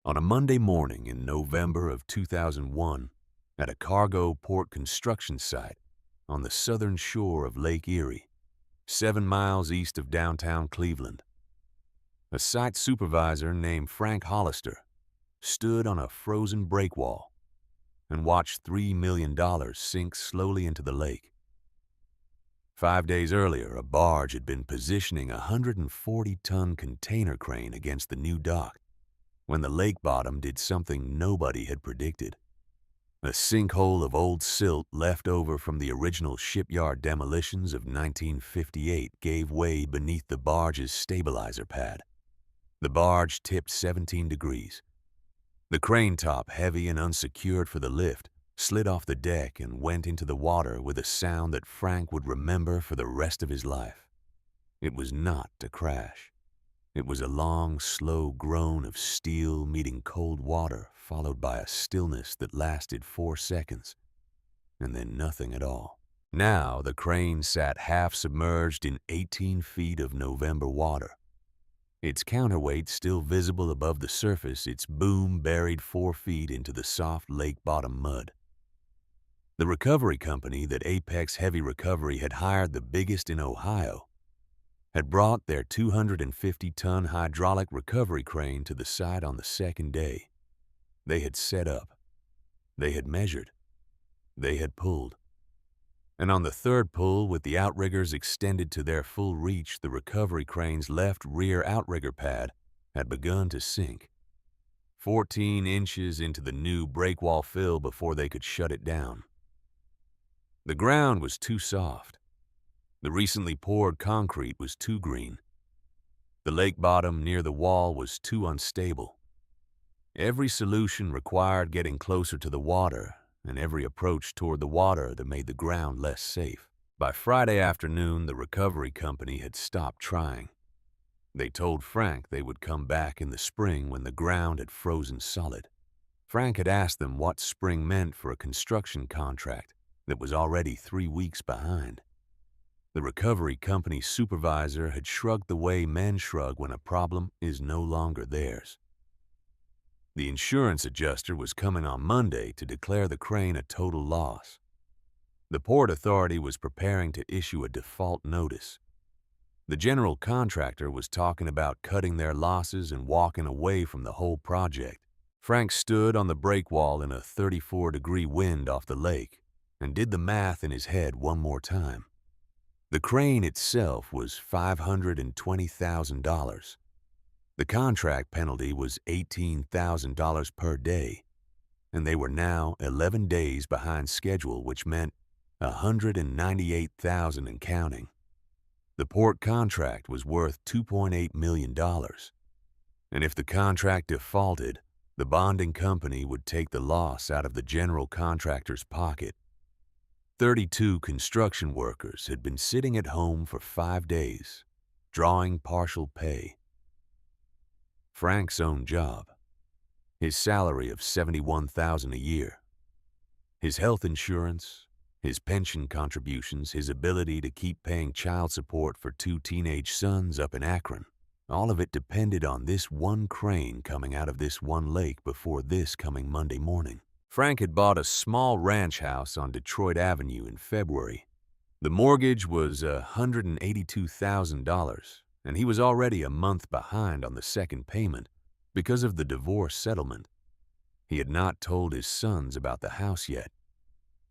On a Monday morning in November of 2001, at a cargo port construction site on the southern shore of Lake Erie, 7 miles east of downtown Cleveland, a site supervisor named Frank Hollister stood on a frozen breakwall and watched $3 million sink slowly into the lake. 5 days earlier, a barge had been positioning a 140-ton container crane against the new dock when the lake bottom did something nobody had predicted. A sinkhole of old silt left over from the original shipyard demolitions of 1958 gave way beneath the barge's stabilizer pad. The barge tipped 17 degrees. The crane top, heavy and unsecured for the lift, slid off the deck and went into the water with a sound that Frank would remember for the rest of his life. It was not a crash. It was a long, slow groan of steel meeting cold water, followed by a stillness that lasted 4 seconds, and then nothing at all. Now the crane sat half submerged in 18 feet of November water. Its counterweight still visible above the surface, its boom buried 4 feet into the soft lake bottom mud. The recovery company that Apex Heavy Recovery had hired, the biggest in Ohio, had brought their 250-ton hydraulic recovery crane to the site on the second day. They had set up. They had measured. They had pulled. And on the third pull, with the outriggers extended to their full reach, the recovery crane's left rear outrigger pad had begun to sink, 14 inches into the new breakwall fill before they could shut it down. The ground was too soft. The recently poured concrete was too green. The lake bottom near the wall was too unstable. Every solution required getting closer to the water, and every approach toward the water that made the ground less safe. By Friday afternoon, the recovery company had stopped trying. They told Frank they would come back in the spring when the ground had frozen solid. Frank had asked them what spring meant for a construction contract that was already 3 weeks behind. The recovery company supervisor had shrugged the way men shrug when a problem is no longer theirs. The insurance adjuster was coming on Monday to declare the crane a total loss. The Port Authority was preparing to issue a default notice. The general contractor was talking about cutting their losses and walking away from the whole project. Frank stood on the breakwall in a 34-degree wind off the lake and did the math in his head one more time. The crane itself was $520,000. The contract penalty was $18,000 per day, and they were now 11 days behind schedule, which meant $198,000 and counting. The port contract was worth $2.8 million, and if the contract defaulted, the bonding company would take the loss out of the general contractor's pocket. 32 construction workers had been sitting at home for 5 days, drawing partial pay. Frank's own job, his salary of $71,000 a year, his health insurance, his pension contributions, his ability to keep paying child support for 2 teenage sons up in Akron, all of it depended on this one crane coming out of this one lake before this coming Monday morning. Frank had bought a small ranch house on Detroit Avenue in February. The mortgage was $182,000, and he was already a month behind on the second payment because of the divorce settlement. He had not told his sons about the house yet.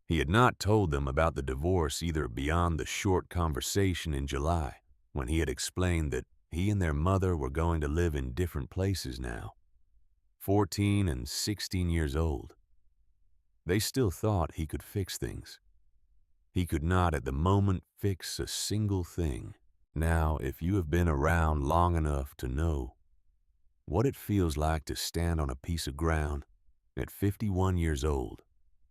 He had not told them about the divorce either beyond the short conversation in July when he had explained that he and their mother were going to live in different places now, 14 and 16 years old. They still thought he could fix things. He could not at the moment fix a single thing. Now, if you have been around long enough to know what it feels like to stand on a piece of ground at 51 years old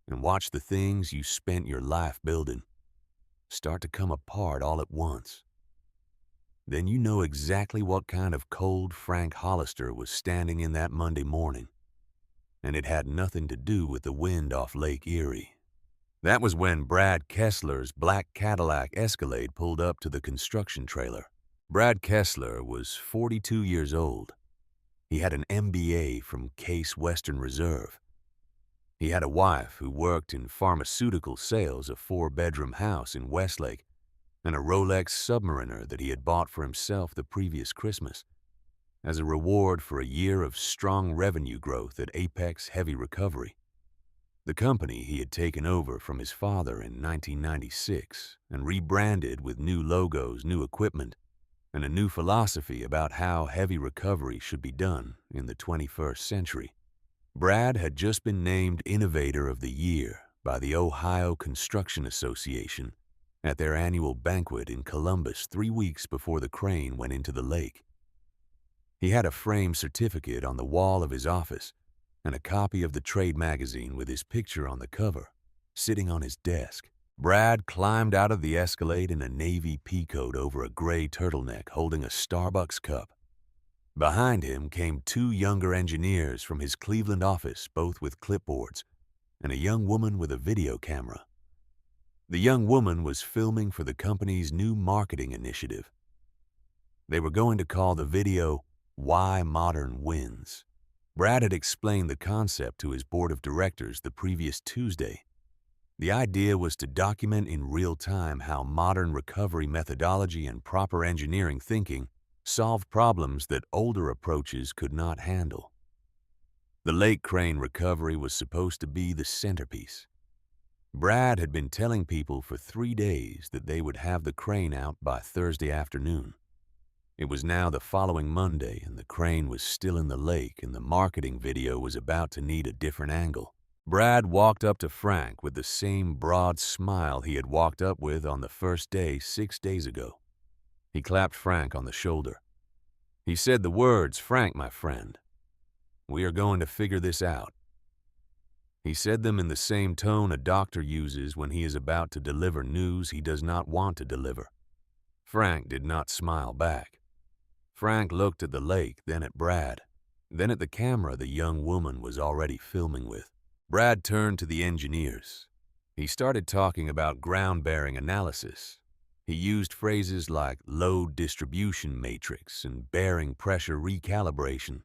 and watch the things you spent your life building start to come apart all at once, then you know exactly what kind of cold Frank Hollister was standing in that Monday morning. And it had nothing to do with the wind off Lake Erie. That was when Brad Kessler's black Cadillac Escalade pulled up to the construction trailer. Brad Kessler was 42 years old. He had an MBA from Case Western Reserve. He had a wife who worked in pharmaceutical sales, a 4-bedroom house in Westlake, and a Rolex Submariner that he had bought for himself the previous Christmas as a reward for a year of strong revenue growth at Apex Heavy Recovery, the company he had taken over from his father in 1996 and rebranded with new logos, new equipment, and a new philosophy about how heavy recovery should be done in the 21st century. Brad had just been named Innovator of the Year by the Ohio Construction Association at their annual banquet in Columbus 3 weeks before the crane went into the lake. He had a framed certificate on the wall of his office and a copy of the trade magazine with his picture on the cover sitting on his desk. Brad climbed out of the Escalade in a navy peacoat over a gray turtleneck holding a Starbucks cup. Behind him came 2 younger engineers from his Cleveland office, both with clipboards, and a young woman with a video camera. The young woman was filming for the company's new marketing initiative. They were going to call the video Why Modern Wins. Brad had explained the concept to his board of directors the previous Tuesday. The idea was to document in real time how modern recovery methodology and proper engineering thinking solved problems that older approaches could not handle. The lake crane recovery was supposed to be the centerpiece. Brad had been telling people for 3 days that they would have the crane out by Thursday afternoon. It was now the following Monday, and the crane was still in the lake, and the marketing video was about to need a different angle. Brad walked up to Frank with the same broad smile he had walked up with on the first day 6 days ago. He clapped Frank on the shoulder. He said the words, "Frank, my friend, we are going to figure this out." He said them in the same tone a doctor uses when he is about to deliver news he does not want to deliver. Frank did not smile back. Frank looked at the lake, then at Brad, then at the camera the young woman was already filming with. Brad turned to the engineers. He started talking about ground-bearing analysis. He used phrases like load distribution matrix and bearing pressure recalibration.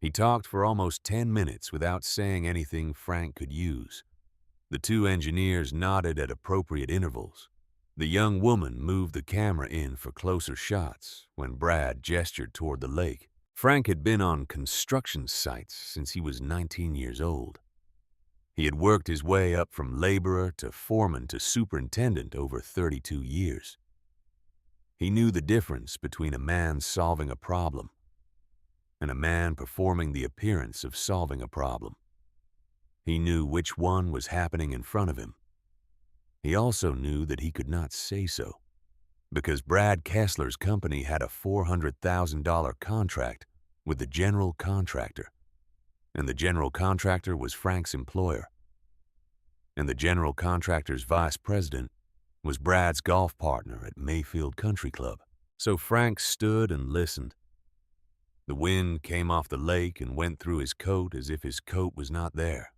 He talked for almost 10 minutes without saying anything Frank could use. The 2 engineers nodded at appropriate intervals. The young woman moved the camera in for closer shots when Brad gestured toward the lake. Frank had been on construction sites since he was 19 years old. He had worked his way up from laborer to foreman to superintendent over 32 years. He knew the difference between a man solving a problem and a man performing the appearance of solving a problem. He knew which one was happening in front of him. He also knew that he could not say so, because Brad Kessler's company had a $400,000 contract with the general contractor, and the general contractor was Frank's employer, and the general contractor's vice president was Brad's golf partner at Mayfield Country Club. So Frank stood and listened. The wind came off the lake and went through his coat as if his coat was not there.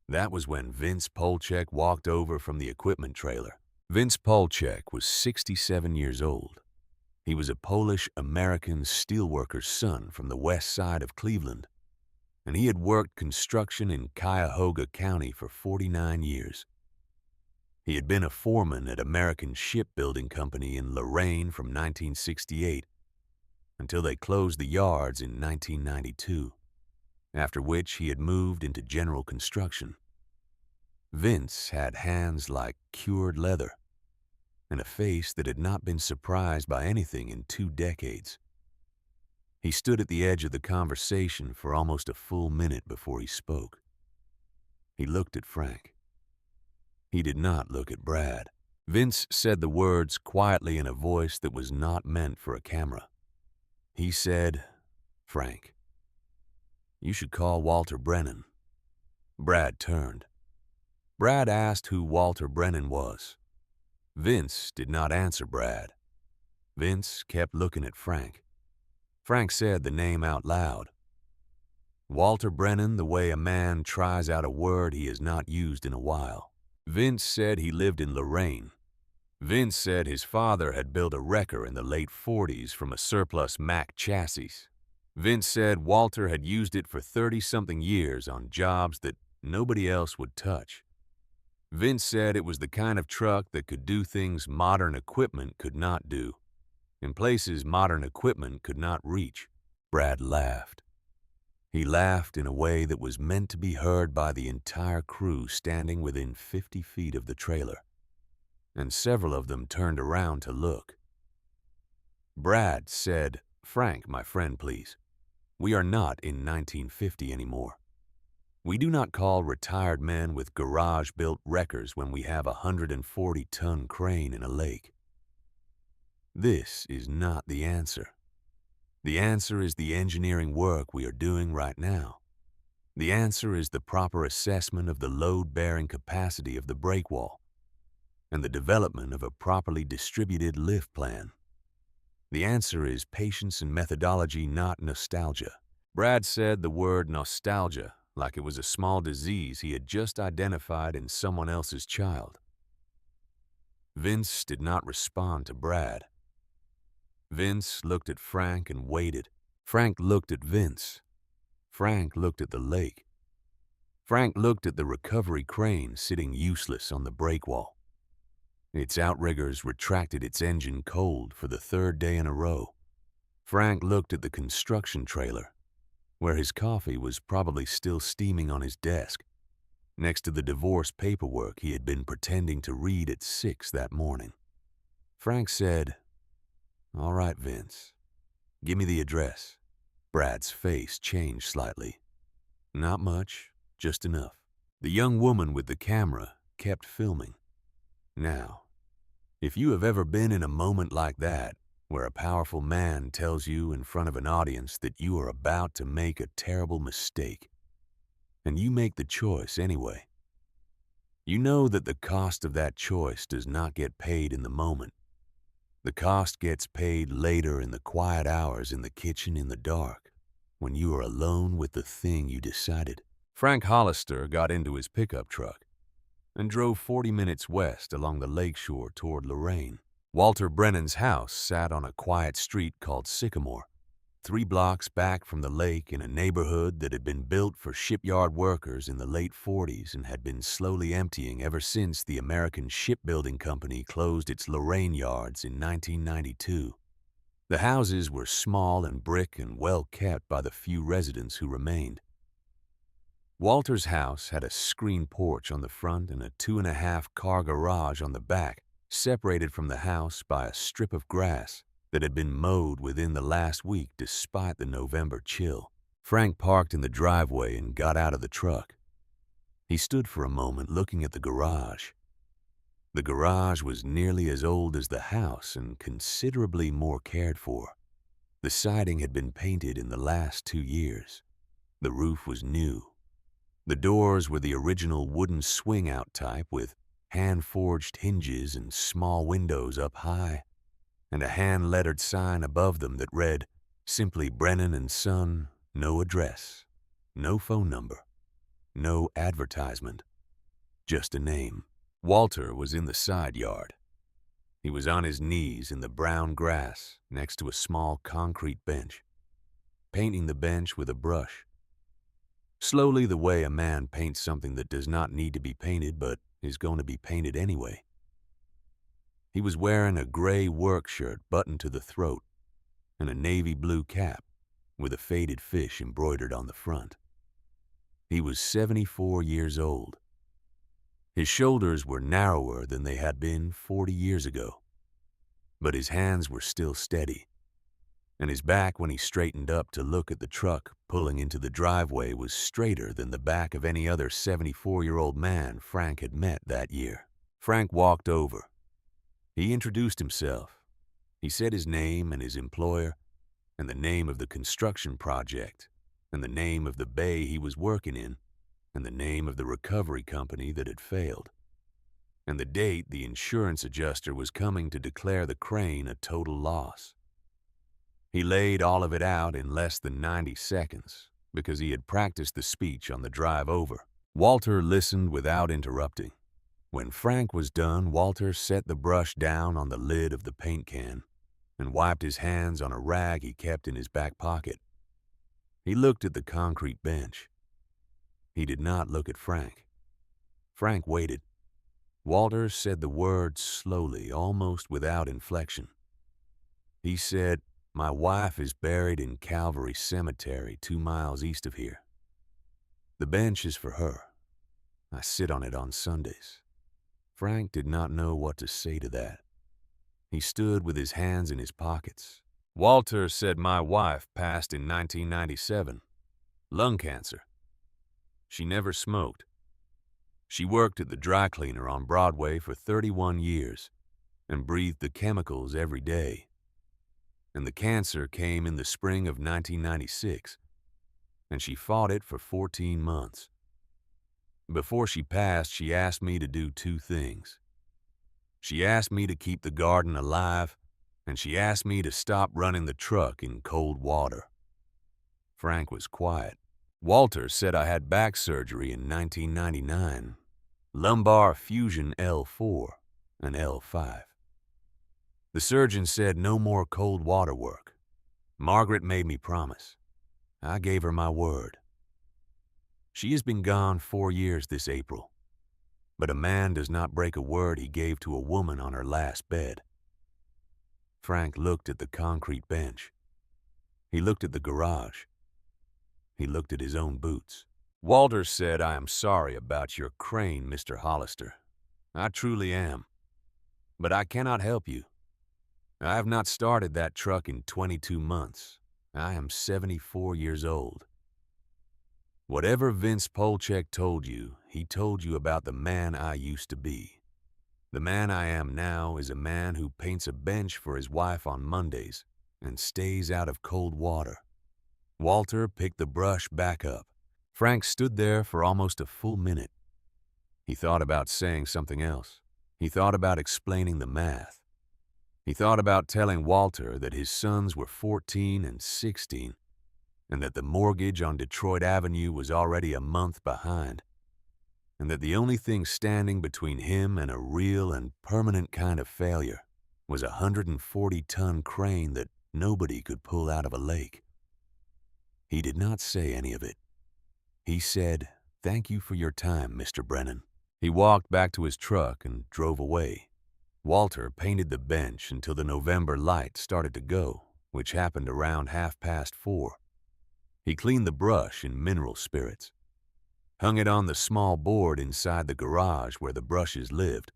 That was when Vince Polchek walked over from the equipment trailer. Vince Polchek was 67 years old. He was a Polish-American steelworker's son from the west side of Cleveland, and he had worked construction in Cuyahoga County for 49 years. He had been a foreman at American Shipbuilding Company in Lorain from 1968 until they closed the yards in 1992, after which he had moved into general construction. Vince had hands like cured leather and a face that had not been surprised by anything in 2 decades. He stood at the edge of the conversation for almost a full minute before he spoke. He looked at Frank. He did not look at Brad. Vince said the words quietly in a voice that was not meant for a camera. He said, "Frank, you should call Walter Brennan." Brad turned. Brad asked who Walter Brennan was. Vince did not answer Brad. Vince kept looking at Frank. Frank said the name out loud. Walter Brennan, the way a man tries out a word he has not used in a while. Vince said he lived in Lorain. Vince said his father had built a wrecker in the late 40s from a surplus Mack chassis. Vince said Walter had used it for 30-something years on jobs that nobody else would touch. Vince said it was the kind of truck that could do things modern equipment could not do, in places modern equipment could not reach. Brad laughed. He laughed in a way that was meant to be heard by the entire crew standing within 50 feet of the trailer, and several of them turned around to look. Brad said, "Frank, my friend, please. We are not in 1950 anymore. We do not call retired men with garage-built wreckers when we have a 140-ton crane in a lake. This is not the answer. The answer is the engineering work we are doing right now. The answer is the proper assessment of the load-bearing capacity of the brake wall and the development of a properly distributed lift plan. The answer is patience and methodology, not nostalgia." Brad said the word nostalgia like it was a small disease he had just identified in someone else's child. Vince did not respond to Brad. Vince looked at Frank and waited. Frank looked at Vince. Frank looked at the lake. Frank looked at the recovery crane sitting useless on the brake wall. Its outriggers retracted its engine cold for the third day in a row. Frank looked at the construction trailer, where his coffee was probably still steaming on his desk, next to the divorce paperwork he had been pretending to read at 6 that morning. Frank said, "All right, Vince. Give me the address." Brad's face changed slightly. "Not much, just enough." The young woman with the camera kept filming. "Now, if you have ever been in a moment like that, where a powerful man tells you in front of an audience that you are about to make a terrible mistake, and you make the choice anyway, you know that the cost of that choice does not get paid in the moment. The cost gets paid later in the quiet hours in the kitchen in the dark, when you are alone with the thing you decided." Frank Hollister got into his pickup truck and drove 40 minutes west along the lakeshore toward Lorain. Walter Brennan's house sat on a quiet street called Sycamore, 3 blocks back from the lake in a neighborhood that had been built for shipyard workers in the late 40s and had been slowly emptying ever since the American Shipbuilding Company closed its Lorain yards in 1992. The houses were small and brick and well kept by the few residents who remained. Walter's house had a screen porch on the front and a 2.5-car garage on the back, separated from the house by a strip of grass that had been mowed within the last week despite the November chill. Frank parked in the driveway and got out of the truck. He stood for a moment looking at the garage. The garage was nearly as old as the house and considerably more cared for. The siding had been painted in the last 2 years. The roof was new. The doors were the original wooden swing-out type with hand-forged hinges and small windows up high, and a hand-lettered sign above them that read, simply Brennan and Son, no address, no phone number, no advertisement, just a name. Walter was in the side yard. He was on his knees in the brown grass next to a small concrete bench, painting the bench with a brush. Slowly, the way a man paints something that does not need to be painted but is going to be painted anyway. He was wearing a gray work shirt buttoned to the throat and a navy blue cap with a faded fish embroidered on the front. He was 74 years old. His shoulders were narrower than they had been 40 years ago, but his hands were still steady, and his back when he straightened up to look at the truck pulling into the driveway was straighter than the back of any other 74-year-old man Frank had met that year. Frank walked over. He introduced himself. He said his name and his employer, and the name of the construction project, and the name of the bay he was working in, and the name of the recovery company that had failed, and the date the insurance adjuster was coming to declare the crane a total loss. He laid all of it out in less than 90 seconds because he had practiced the speech on the drive over. Walter listened without interrupting. When Frank was done, Walter set the brush down on the lid of the paint can and wiped his hands on a rag he kept in his back pocket. He looked at the concrete bench. He did not look at Frank. Frank waited. Walter said the words slowly, almost without inflection. He said, "My wife is buried in Calvary Cemetery 2 miles east of here. The bench is for her. I sit on it on Sundays." Frank did not know what to say to that. He stood with his hands in his pockets. "Walter said my wife passed in 1997. Lung cancer. She never smoked. She worked at the dry cleaner on Broadway for 31 years and breathed the chemicals every day. And the cancer came in the spring of 1996, and she fought it for 14 months. Before she passed, she asked me to do 2 things. She asked me to keep the garden alive, and she asked me to stop running the truck in cold water." Frank was quiet. "Walter said I had back surgery in 1999, lumbar fusion L4 and L5. The surgeon said no more cold water work. Margaret made me promise. I gave her my word. She has been gone 4 years this April, but a man does not break a word he gave to a woman on her last bed." Frank looked at the concrete bench. He looked at the garage. He looked at his own boots. "Walter said, 'I am sorry about your crane, Mr. Hollister. I truly am. But I cannot help you. I have not started that truck in 22 months. I am 74 years old. Whatever Vince Polchek told you, he told you about the man I used to be. The man I am now is a man who paints a bench for his wife on Mondays and stays out of cold water." Walter picked the brush back up. Frank stood there for almost a full minute. He thought about saying something else. He thought about explaining the math. He thought about telling Walter that his sons were 14 and 16, and that the mortgage on Detroit Avenue was already a month behind, and that the only thing standing between him and a real and permanent kind of failure was a 140-ton crane that nobody could pull out of a lake. He did not say any of it. He said, "Thank you for your time, Mr. Brennan." He walked back to his truck and drove away. Walter painted the bench until the November light started to go, which happened around 4:30. He cleaned the brush in mineral spirits, hung it on the small board inside the garage where the brushes lived,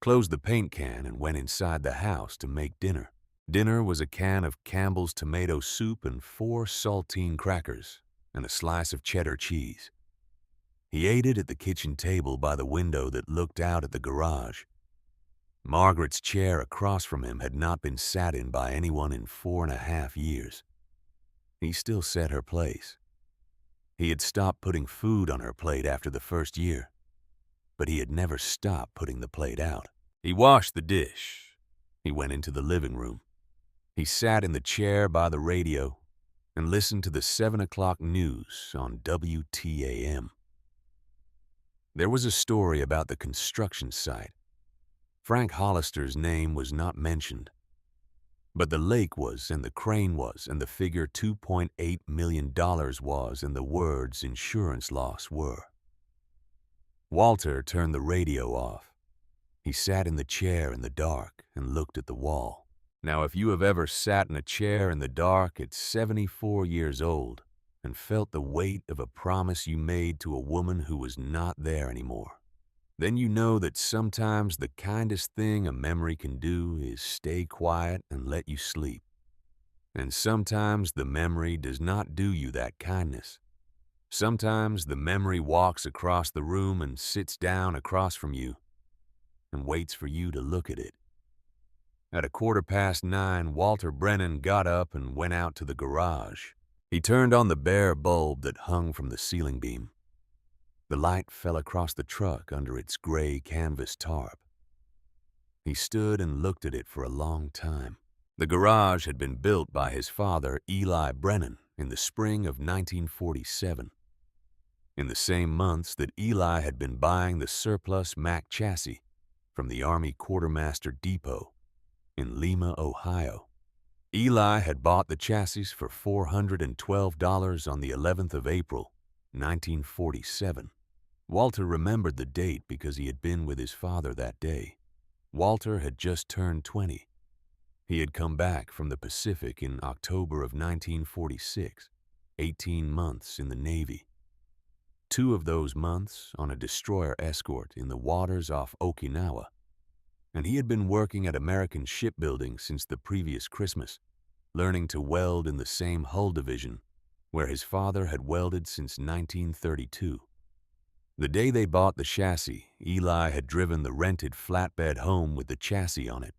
closed the paint can and went inside the house to make dinner. Dinner was a can of Campbell's tomato soup and 4 saltine crackers and a slice of cheddar cheese. He ate it at the kitchen table by the window that looked out at the garage. Margaret's chair across from him had not been sat in by anyone in 4.5 years. He still set her place. He had stopped putting food on her plate after the first year, but he had never stopped putting the plate out. He washed the dish. He went into the living room. He sat in the chair by the radio and listened to the 7 o'clock news on WTAM. There was a story about the construction site. Frank Hollister's name was not mentioned, but the lake was, and the crane was, and the figure $2.8 million was, and the words insurance loss were. Walter turned the radio off. He sat in the chair in the dark and looked at the wall. Now, if you have ever sat in a chair in the dark at 74 years old and felt the weight of a promise you made to a woman who was not there anymore, then you know that sometimes the kindest thing a memory can do is stay quiet and let you sleep. And sometimes the memory does not do you that kindness. Sometimes the memory walks across the room and sits down across from you and waits for you to look at it. At 9:15, Walter Brennan got up and went out to the garage. He turned on the bare bulb that hung from the ceiling beam. The light fell across the truck under its gray canvas tarp. He stood and looked at it for a long time. The garage had been built by his father, Eli Brennan, in the spring of 1947. In the same months that Eli had been buying the surplus Mack chassis from the Army Quartermaster Depot in Lima, Ohio. Eli had bought the chassis for $412 on the 11th of April, 1947. Walter remembered the date because he had been with his father that day. Walter had just turned 20. He had come back from the Pacific in October of 1946, 18 months in the Navy. 2 of those months on a destroyer escort in the waters off Okinawa, and he had been working at American Shipbuilding since the previous Christmas, learning to weld in the same hull division where his father had welded since 1932. The day they bought the chassis, Eli had driven the rented flatbed home with the chassis on it,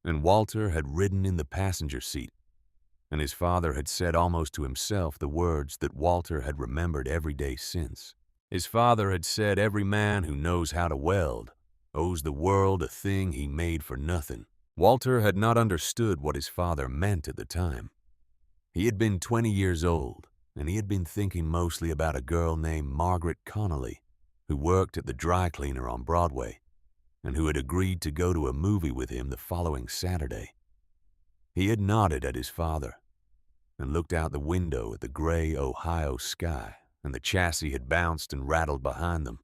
and Walter had ridden in the passenger seat, and his father had said almost to himself the words that Walter had remembered every day since. His father had said, "Every man who knows how to weld owes the world a thing he made for nothing." Walter had not understood what his father meant at the time. He had been 20 years old, and he had been thinking mostly about a girl named Margaret Connolly, who worked at the dry cleaner on Broadway, and who had agreed to go to a movie with him the following Saturday. He had nodded at his father and looked out the window at the gray Ohio sky, and the chassis had bounced and rattled behind them,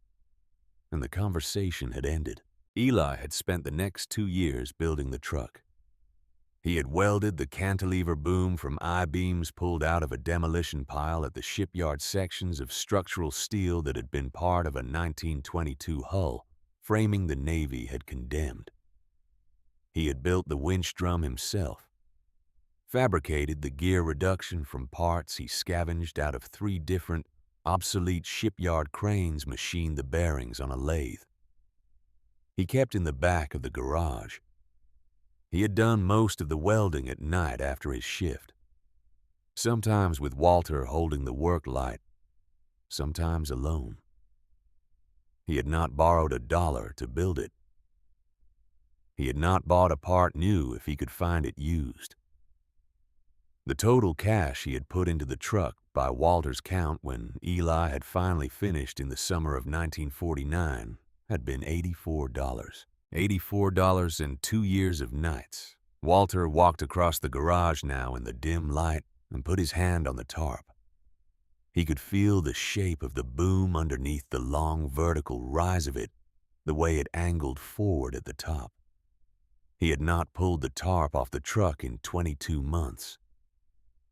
and the conversation had ended. Eli had spent the next 2 years building the truck. He had welded the cantilever boom from I-beams pulled out of a demolition pile at the shipyard sections of structural steel that had been part of a 1922 hull framing the Navy had condemned. He had built the winch drum himself, fabricated the gear reduction from parts he scavenged out of 3 different, obsolete shipyard cranes machined the bearings on a lathe. He kept in the back of the garage. He had done most of the welding at night after his shift, sometimes with Walter holding the work light, sometimes alone. He had not borrowed $1 to build it. He had not bought a part new if he could find it used. The total cash he had put into the truck by Walter's count when Eli had finally finished in the summer of 1949 had been $84. $84 and 2 years of nights. Walter walked across the garage now in the dim light and put his hand on the tarp. He could feel the shape of the boom underneath the long vertical rise of it, the way it angled forward at the top. He had not pulled the tarp off the truck in 22 months.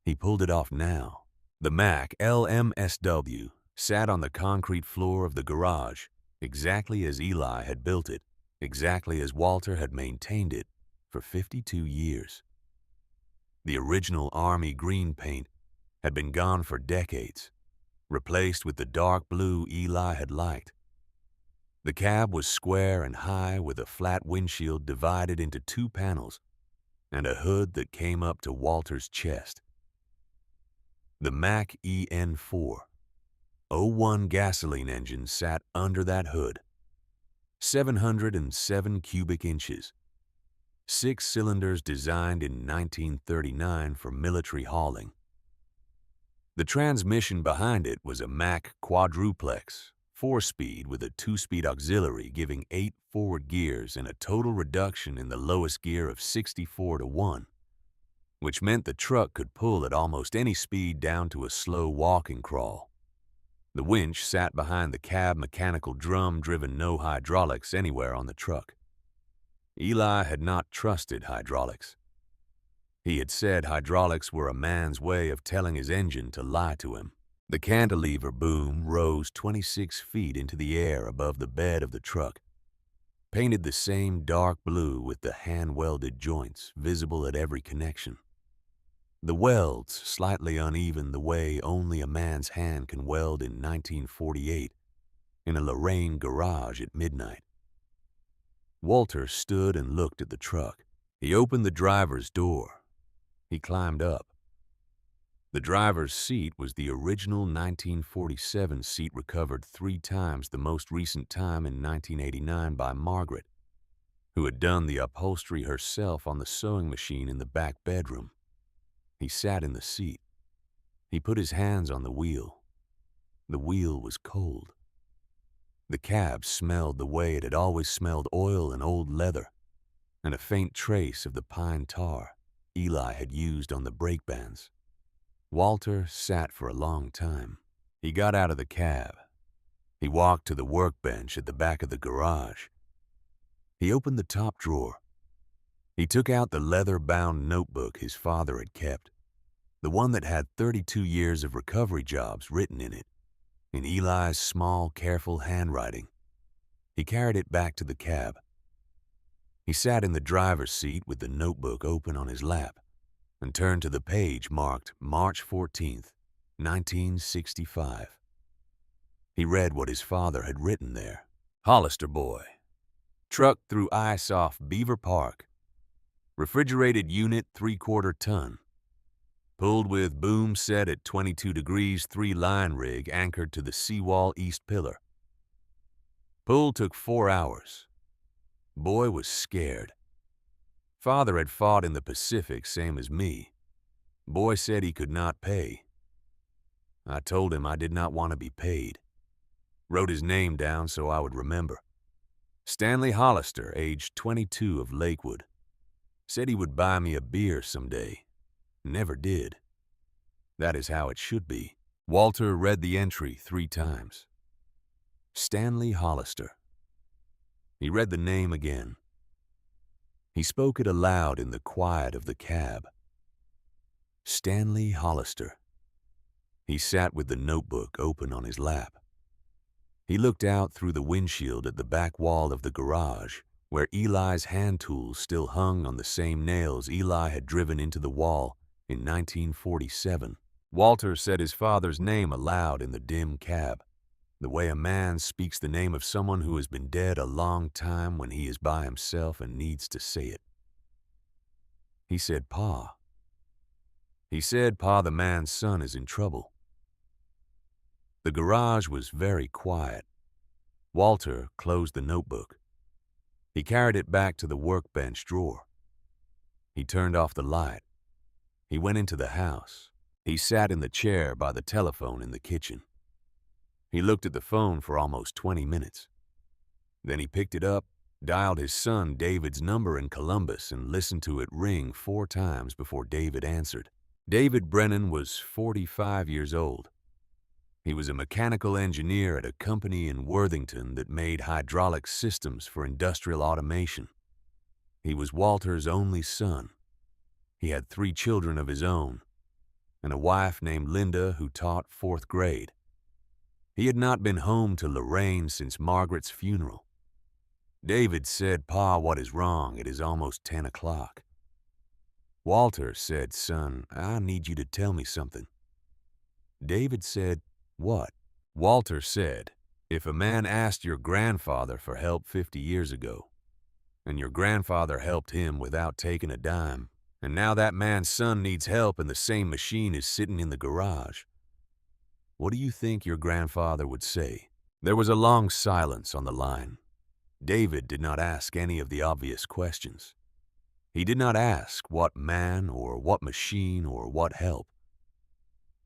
He pulled it off now. The Mack LMSW sat on the concrete floor of the garage, exactly as Eli had built it, exactly as Walter had maintained it for 52 years. The original army green paint had been gone for decades, replaced with the dark blue Eli had liked. The cab was square and high with a flat windshield divided into 2 panels and a hood that came up to Walter's chest. The Mack EN4 01 gasoline engine sat under that hood. 707 cubic inches. 6 cylinders designed in 1939 for military hauling. The transmission behind it was a Mack quadruplex, 4-speed with a 2-speed auxiliary giving 8 forward gears and a total reduction in the lowest gear of 64-1, which meant the truck could pull at almost any speed down to a slow walking crawl. The winch sat behind the cab mechanical drum driven no hydraulics anywhere on the truck. Eli had not trusted hydraulics. He had said hydraulics were a man's way of telling his engine to lie to him. The cantilever boom rose 26 feet into the air above the bed of the truck, painted the same dark blue with the hand-welded joints visible at every connection. The welds slightly uneven the way only a man's hand can weld in 1948 in a Lorraine garage at midnight. Walter stood and looked at the truck. He opened the driver's door. He climbed up. The driver's seat was the original 1947 seat recovered 3 times the most recent time in 1989 by Margaret, who had done the upholstery herself on the sewing machine in the back bedroom. He sat in the seat. He put his hands on the wheel. The wheel was cold. The cab smelled the way it had always smelled, oil and old leather, and a faint trace of the pine tar. Eli had used on the brake bands. Walter sat for a long time. He got out of the cab. He walked to the workbench at the back of the garage. He opened the top drawer. He took out the leather-bound notebook his father had kept, the one that had 32 years of recovery jobs written in it, in Eli's small, careful handwriting. He carried it back to the cab. He sat in the driver's seat with the notebook open on his lap and turned to the page marked March 14th, 1965. He read what his father had written there. Hollister boy. Truck through ice off Beaver Park. Refrigerated unit 3/4 ton. Pulled with boom set at 22 degrees 3-line rig anchored to the seawall east pillar. Pull took 4 hours. Boy was scared. Father had fought in the Pacific, same as me. Boy said he could not pay. I told him I did not want to be paid. Wrote his name down so I would remember. Stanley Hollister, age 22, of Lakewood. Said he would buy me a beer someday. Never did. That is how it should be. Walter read the entry 3 times. Stanley Hollister. He read the name again. He spoke it aloud in the quiet of the cab. Stanley Hollister. He sat with the notebook open on his lap. He looked out through the windshield at the back wall of the garage, where Eli's hand tools still hung on the same nails Eli had driven into the wall in 1947. Walter said his father's name aloud in the dim cab, the way a man speaks the name of someone who has been dead a long time when he is by himself and needs to say it. He said, Pa. He said, Pa, the man's son is in trouble. The garage was very quiet. Walter closed the notebook. He carried it back to the workbench drawer. He turned off the light. He went into the house. He sat in the chair by the telephone in the kitchen. He looked at the phone for almost 20 minutes. Then he picked it up, dialed his son David's number in Columbus, and listened to it ring 4 times before David answered. David Brennan was 45 years old. He was a mechanical engineer at a company in Worthington that made hydraulic systems for industrial automation. He was Walter's only son. He had 3 children of his own, and a wife named Linda who taught 4th grade. He had not been home to Lorraine since Margaret's funeral. David said, Pa, what is wrong? It is almost 10 o'clock. Walter said, Son, I need you to tell me something. David said, What? Walter said, If a man asked your grandfather for help 50 years ago, and your grandfather helped him without taking a dime, and now that man's son needs help and the same machine is sitting in the garage, what do you think your grandfather would say? There was a long silence on the line. David did not ask any of the obvious questions. He did not ask what man or what machine or what help.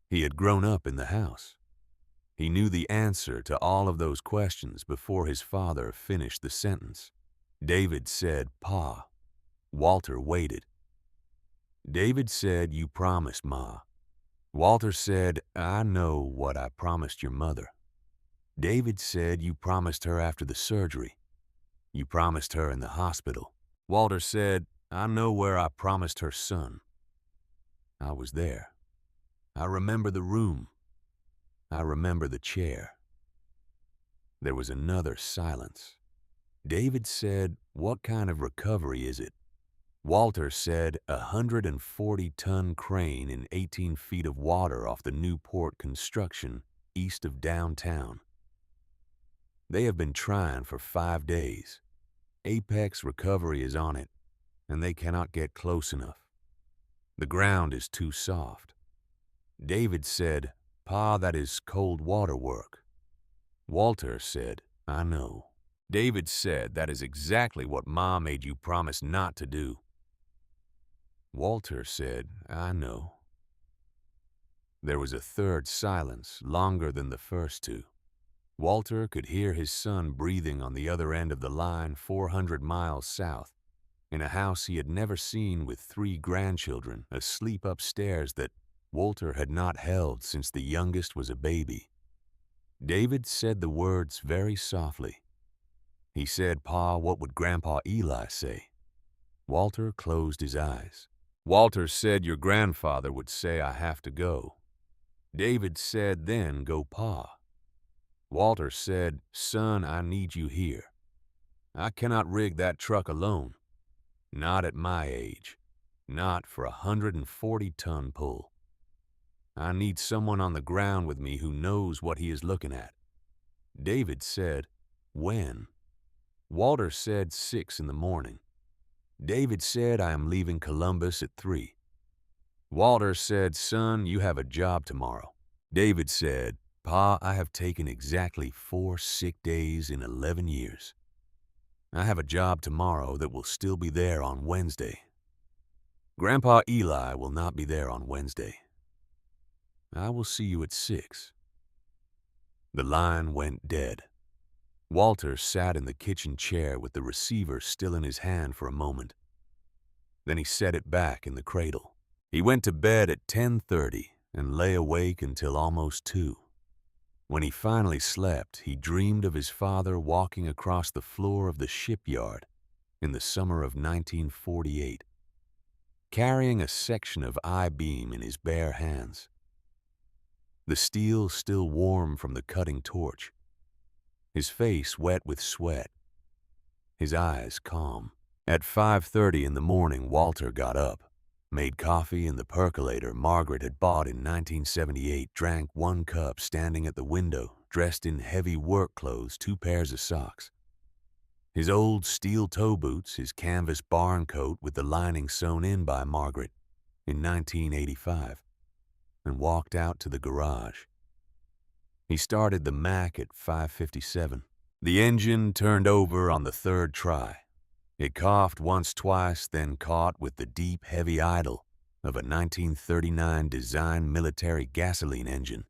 He had grown up in the house. He knew the answer to all of those questions before his father finished the sentence. David said, Pa. Walter waited. David said, You promised, Ma. Walter said, I know what I promised your mother. David said, You promised her after the surgery. You promised her in the hospital. Walter said, I know where I promised her son. I was there. I remember the room. I remember the chair. There was another silence. David said, What kind of recovery is it? Walter said, 140-ton crane in 18 feet of water off the Newport construction east of downtown. They have been trying for 5 days. Apex Recovery is on it, and they cannot get close enough. The ground is too soft. David said, Pa, that is cold water work. Walter said, I know. David said, That is exactly what Ma made you promise not to do. Walter said, I know. There was a third silence, longer than the first 2. Walter could hear his son breathing on the other end of the line 400 miles south. in a house he had never seen with 3 grandchildren asleep upstairs that Walter had not held since the youngest was a baby. David said the words very softly. He said, "Pa, what would Grandpa Eli say?" Walter closed his eyes. Walter said, "Your grandfather would say I have to go." David said, "Then go, Pa." Walter said, "Son, I need you here. I cannot rig that truck alone. Not at my age. Not for 140-ton pull. I need someone on the ground with me who knows what he is looking at." David said, "When?" Walter said 6 in the morning. David said, "I am leaving Columbus at 3. Walter said, "Son, you have a job tomorrow." David said, "Pa, I have taken exactly 4 sick days in 11 years. I have a job tomorrow that will still be there on Wednesday. Grandpa Eli will not be there on Wednesday. I will see you at 6. The line went dead. Walter sat in the kitchen chair with the receiver still in his hand for a moment. Then he set it back in the cradle. He went to bed at 10:30 and lay awake until almost 2. When he finally slept, he dreamed of his father walking across the floor of the shipyard in the summer of 1948, carrying a section of I-beam in his bare hands. The steel still warm from the cutting torch, his face wet with sweat, his eyes calm. At 5:30 in the morning, Walter got up, made coffee in the percolator Margaret had bought in 1978, drank 1 cup standing at the window, dressed in heavy work clothes, 2 pairs of socks, his old steel toe boots, his canvas barn coat with the lining sewn in by Margaret in 1985, and walked out to the garage. He started the Mack at 5:57. The engine turned over on the 3rd try. It coughed once, twice, then caught with the deep, heavy idle of a 1939 design military gasoline engine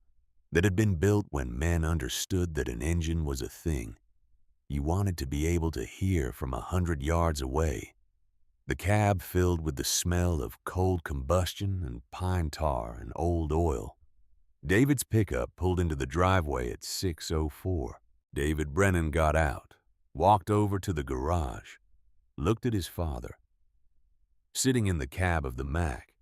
that had been built when men understood that an engine was a thing you wanted to be able to hear from 100 yards away. The cab filled with the smell of cold combustion and pine tar and old oil. David's pickup pulled into the driveway at 6:04. David Brennan got out, walked over to the garage, looked at his father, sitting in the cab of the Mack,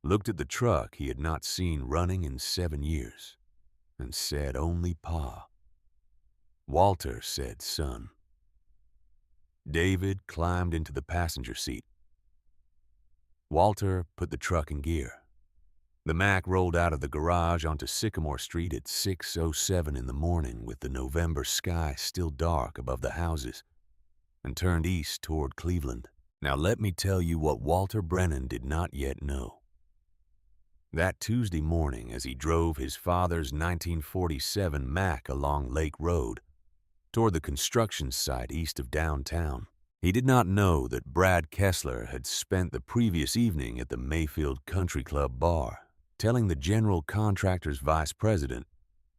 looked at the truck he had not seen running in 7 years, and said only Pa. Walter said son. David climbed into the passenger seat. Walter put the truck in gear. The Mack rolled out of the garage onto Sycamore Street at 6:07 in the morning with the November sky still dark above the houses, and turned east toward Cleveland. Now let me tell you what Walter Brennan did not yet know. That Tuesday morning, as he drove his father's 1947 Mack along Lake Road toward the construction site east of downtown, he did not know that Brad Kessler had spent the previous evening at the Mayfield Country Club bar, telling the general contractor's vice president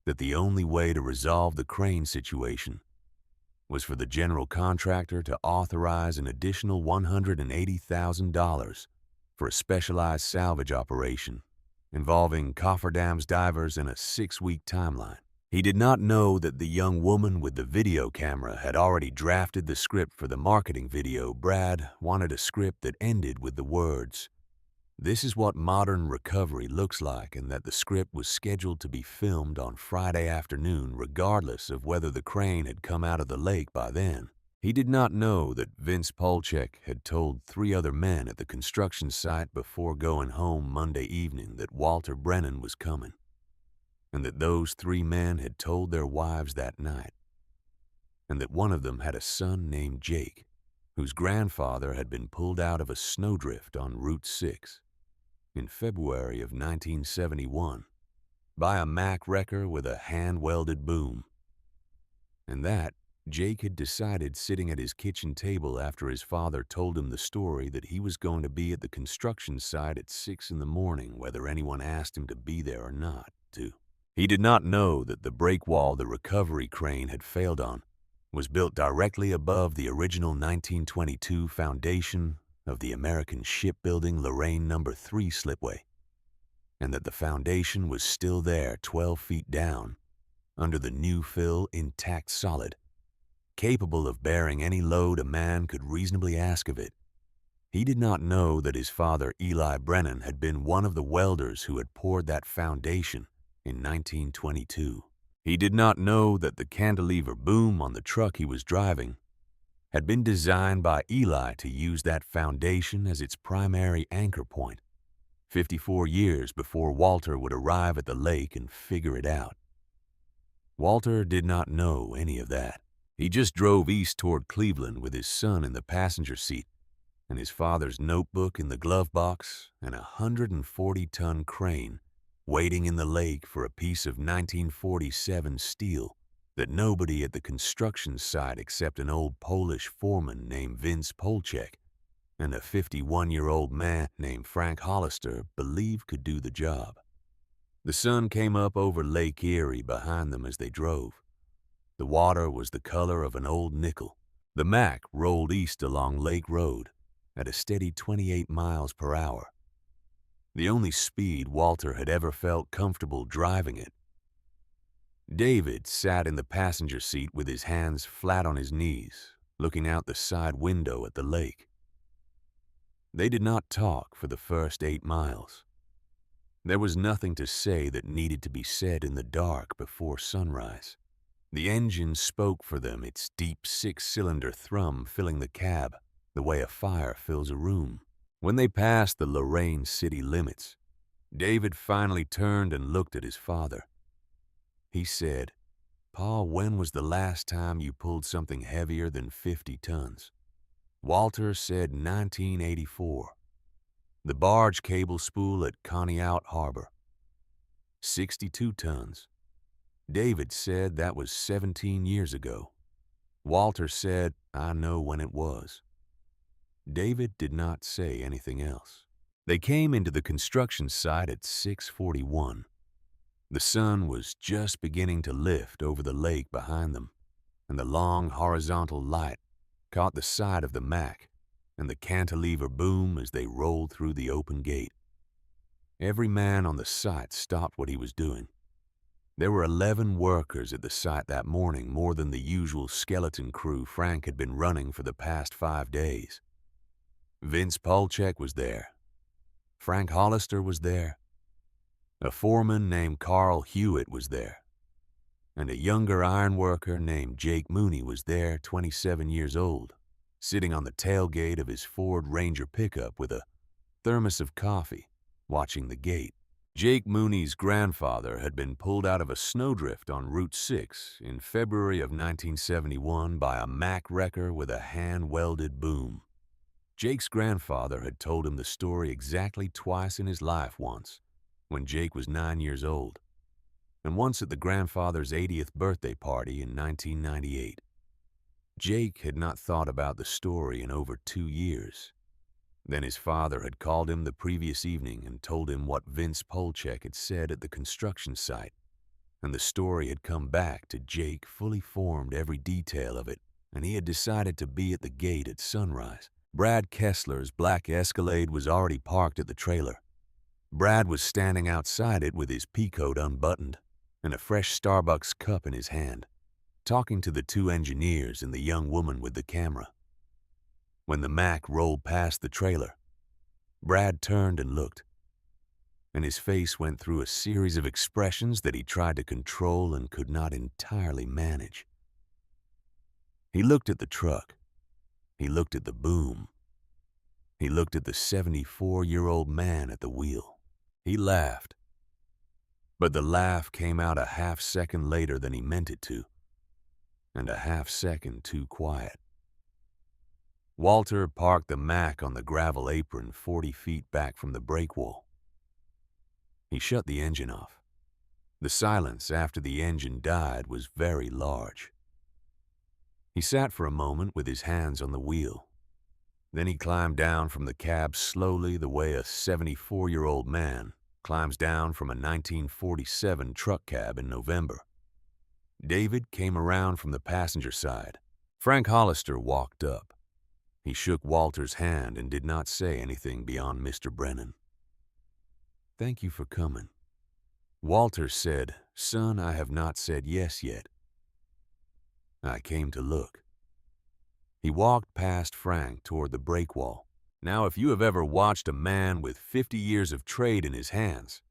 that the only way to resolve the crane situation was for the general contractor to authorize an additional $180,000 for a specialized salvage operation involving cofferdams divers and a 6-week timeline. He did not know that the young woman with the video camera had already drafted the script for the marketing video. Brad wanted a script that ended with the words, "This is what modern recovery looks like," and that the script was scheduled to be filmed on Friday afternoon regardless of whether the crane had come out of the lake by then. He did not know that Vince Polchek had told 3 other men at the construction site before going home Monday evening that Walter Brennan was coming, and that those 3 men had told their wives that night, and that one of them had a son named Jake, whose grandfather had been pulled out of a snowdrift on Route 6 in February of 1971 by a Mack wrecker with a hand-welded boom, and that Jake had decided sitting at his kitchen table after his father told him the story that he was going to be at the construction site at 6 in the morning whether anyone asked him to be there or not, too. He did not know that the breakwall the recovery crane had failed on was built directly above the original 1922 foundation of the American shipbuilding Lorraine No. 3 slipway, and that the foundation was still there 12 feet down under the new fill intact solid, capable of bearing any load a man could reasonably ask of it. He did not know that his father, Eli Brennan, had been one of the welders who had poured that foundation in 1922. He did not know that the cantilever boom on the truck he was driving had been designed by Eli to use that foundation as its primary anchor point, 54 years before Walter would arrive at the lake and figure it out. Walter did not know any of that. He just drove east toward Cleveland with his son in the passenger seat and his father's notebook in the glove box and a 140-ton crane waiting in the lake for a piece of 1947 steel that nobody at the construction site except an old Polish foreman named Vince Polchek and a 51-year-old man named Frank Hollister believed could do the job. The sun came up over Lake Erie behind them as they drove. The water was the color of an old nickel. The Mack rolled east along Lake Road at a steady 28 miles per hour, the only speed Walter had ever felt comfortable driving it. David sat in the passenger seat with his hands flat on his knees, looking out the side window at the lake. They did not talk for the first 8 miles. There was nothing to say that needed to be said in the dark before sunrise. The engine spoke for them, its deep 6-cylinder thrum filling the cab the way a fire fills a room. When they passed the Lorain city limits, David finally turned and looked at his father. He said, "Pa, when was the last time you pulled something heavier than 50 tons? Walter said 1984. The barge cable spool at Conneaut Harbor. 62 tons. David said that was 17 years ago. Walter said, I know when it was." David did not say anything else. They came into the construction site at 6:41. The sun was just beginning to lift over the lake behind them, and the long horizontal light caught the side of the Mack and the cantilever boom as they rolled through the open gate. Every man on the site stopped what he was doing. There were 11 workers at the site that morning, more than the usual skeleton crew Frank had been running for the past 5 days. Vince Polchek was there. Frank Hollister was there. A foreman named Carl Hewitt was there. And a younger ironworker named Jake Mooney was there, 27 years old, sitting on the tailgate of his Ford Ranger pickup with a thermos of coffee, watching the gate. Jake Mooney's grandfather had been pulled out of a snowdrift on Route 6 in February of 1971 by a Mack wrecker with a hand-welded boom. Jake's grandfather had told him the story exactly twice in his life, once when Jake was 9 years old, and once at the grandfather's 80th birthday party in 1998. Jake had not thought about the story in over 2 years. Then his father had called him the previous evening and told him what Vince Polchek had said at the construction site, and the story had come back to Jake fully formed, every detail of it, and he had decided to be at the gate at sunrise. Brad Kessler's black Escalade was already parked at the trailer. Brad was standing outside it with his peacoat unbuttoned and a fresh Starbucks cup in his hand, talking to the 2 engineers and the young woman with the camera. When the Mack rolled past the trailer, Brad turned and looked, and his face went through a series of expressions that he tried to control and could not entirely manage. He looked at the truck. He looked at the boom. He looked at the 74-year-old man at the wheel. He laughed, but the laugh came out a half-second later than he meant it to, and a half-second too quiet. Walter parked the Mack on the gravel apron 40 feet back from the brake wall. He shut the engine off. The silence after the engine died was very large. He sat for a moment with his hands on the wheel. Then he climbed down from the cab slowly, the way a 74-year-old man climbs down from a 1947 truck cab in November. David came around from the passenger side Frank Hollister walked up. He shook Walter's hand and did not say anything beyond Mr. Brennan. "Thank you for coming." Walter said, "Son, I have not said yes yet. I came to look." He walked past Frank toward the breakwall. Now, if you have ever watched a man with 50 years of trade in his hands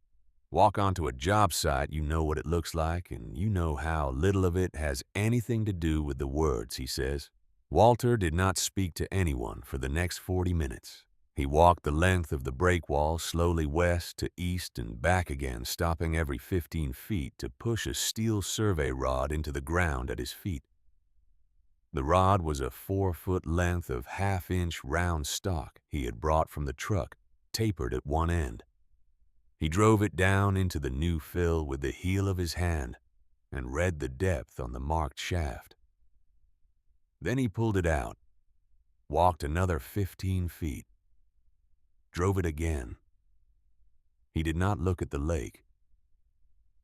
walk onto a job site, you know what it looks like, and you know how little of it has anything to do with the words he says. Walter did not speak to anyone for the next 40 minutes. He walked the length of the breakwall slowly west to east and back again, stopping every 15 feet to push a steel survey rod into the ground at his feet. The rod was a 4-foot length of half-inch round stock he had brought from the truck, tapered at one end. He drove it down into the new fill with the heel of his hand and read the depth on the marked shaft. Then he pulled it out, walked another 15 feet, drove it again. He did not look at the lake.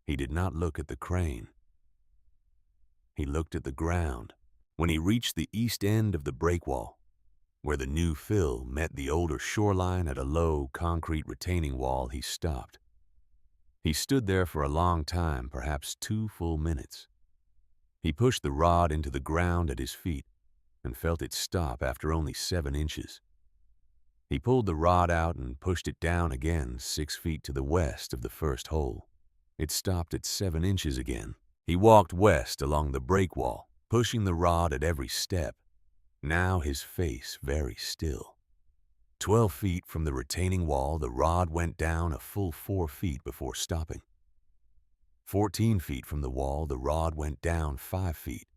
He did not look at the crane. He looked at the ground. When he reached the east end of the breakwall, where the new fill met the older shoreline at a low concrete retaining wall, he stopped. He stood there for a long time, perhaps 2 full minutes. He pushed the rod into the ground at his feet and felt it stop after only 7 inches. He pulled the rod out and pushed it down again 6 feet to the west of the first hole. It stopped at 7 inches again. He walked west along the breakwall, pushing the rod at every step, now his face very still. 12 feet from the retaining wall, the rod went down a full 4 feet before stopping. 14 feet from the wall, the rod went down 5 feet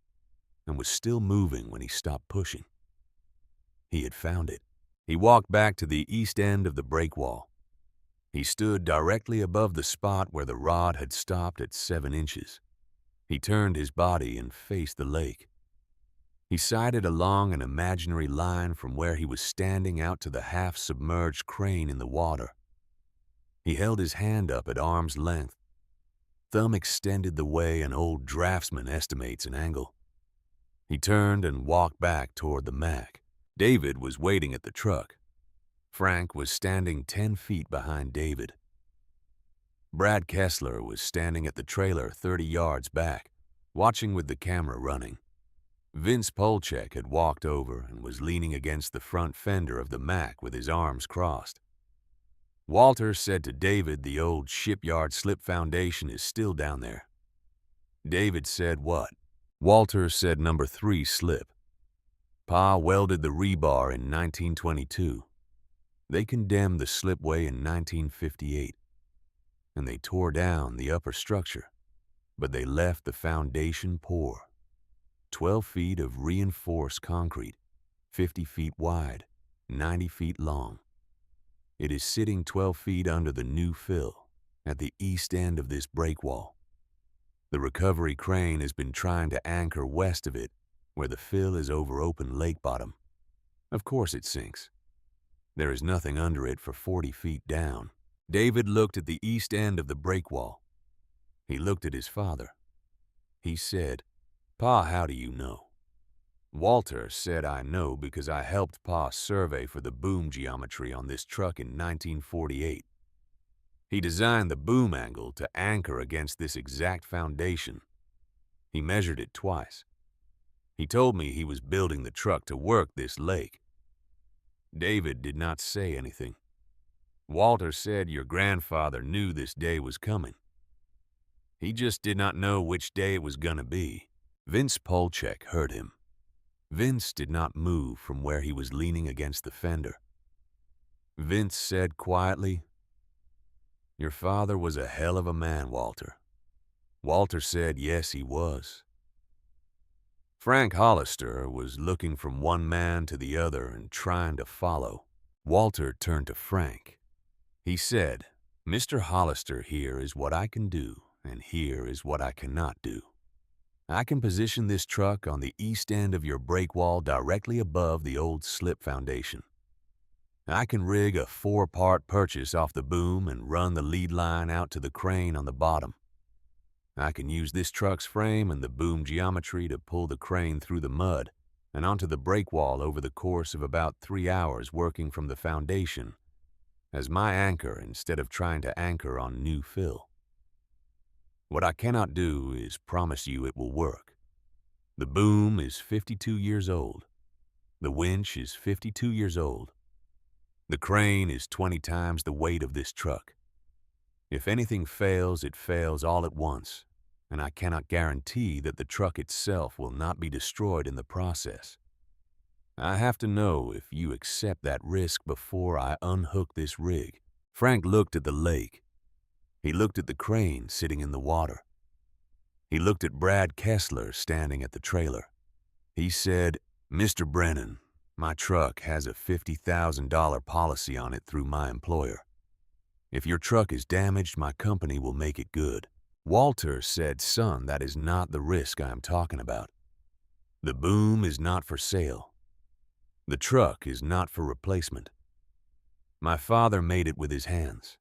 and was still moving when he stopped pushing. He had found it. He walked back to the east end of the breakwall. He stood directly above the spot where the rod had stopped at 7 inches. He turned his body and faced the lake. He sighted along an imaginary line from where he was standing out to the half-submerged crane in the water. He held his hand up at arm's length, thumb extended the way an old draftsman estimates an angle. He turned and walked back toward the Mac. David was waiting at the truck. Frank was standing 10 feet behind David. Brad Kessler was standing at the trailer 30 yards back, watching with the camera running. Vince Polchek had walked over and was leaning against the front fender of the Mac with his arms crossed. Walter said to David the old shipyard slip foundation is still down there. David said what? Walter said number 3 slip. Pa welded the rebar in 1922. They condemned the slipway in 1958. And they tore down the upper structure, but they left the foundation poor. 12 feet of reinforced concrete, 50 feet wide, 90 feet long. It is sitting 12 feet under the new fill at the east end of this breakwall. The recovery crane has been trying to anchor west of it where the fill is over open lake bottom. Of course it sinks. There is nothing under it for 40 feet down. David looked at the east end of the breakwall. He looked at his father. He said, "Pa, how do you know?" Walter said, "I know because I helped Pa survey for the boom geometry on this truck in 1948. He designed the boom angle to anchor against this exact foundation. He measured it twice. He told me he was building the truck to work this lake." David did not say anything. Walter said, "Your grandfather knew this day was coming. He just did not know which day it was gonna be." Vince Polchek heard him. Vince did not move from where he was leaning against the fender. Vince said quietly, "Your father was a hell of a man, Walter." Walter said, "Yes, he was." Frank Hollister was looking from one man to the other and trying to follow. Walter turned to Frank. He said, "Mr. Hollister, here is what I can do, and here is what I cannot do. I can position this truck on the east end of your breakwall directly above the old slip foundation. I can rig a 4-part purchase off the boom and run the lead line out to the crane on the bottom. I can use this truck's frame and the boom geometry to pull the crane through the mud and onto the breakwall over the course of about 3 hours working from the foundation as my anchor instead of trying to anchor on new fill. What I cannot do is promise you it will work. The boom is 52 years old. The winch is 52 years old. The crane is 20 times the weight of this truck. If anything fails, it fails all at once, and I cannot guarantee that the truck itself will not be destroyed in the process. I have to know if you accept that risk before I unhook this rig. Frank looked at the lake. He looked at the crane sitting in the water. He looked at Brad Kessler standing at the trailer. He said, "Mr. Brennan, my truck has a $50,000 policy on it through my employer. If your truck is damaged, my company will make it good." Walter said, "Son, that is not the risk I am talking about. The boom is not for sale. The truck is not for replacement. My father made it with his hands.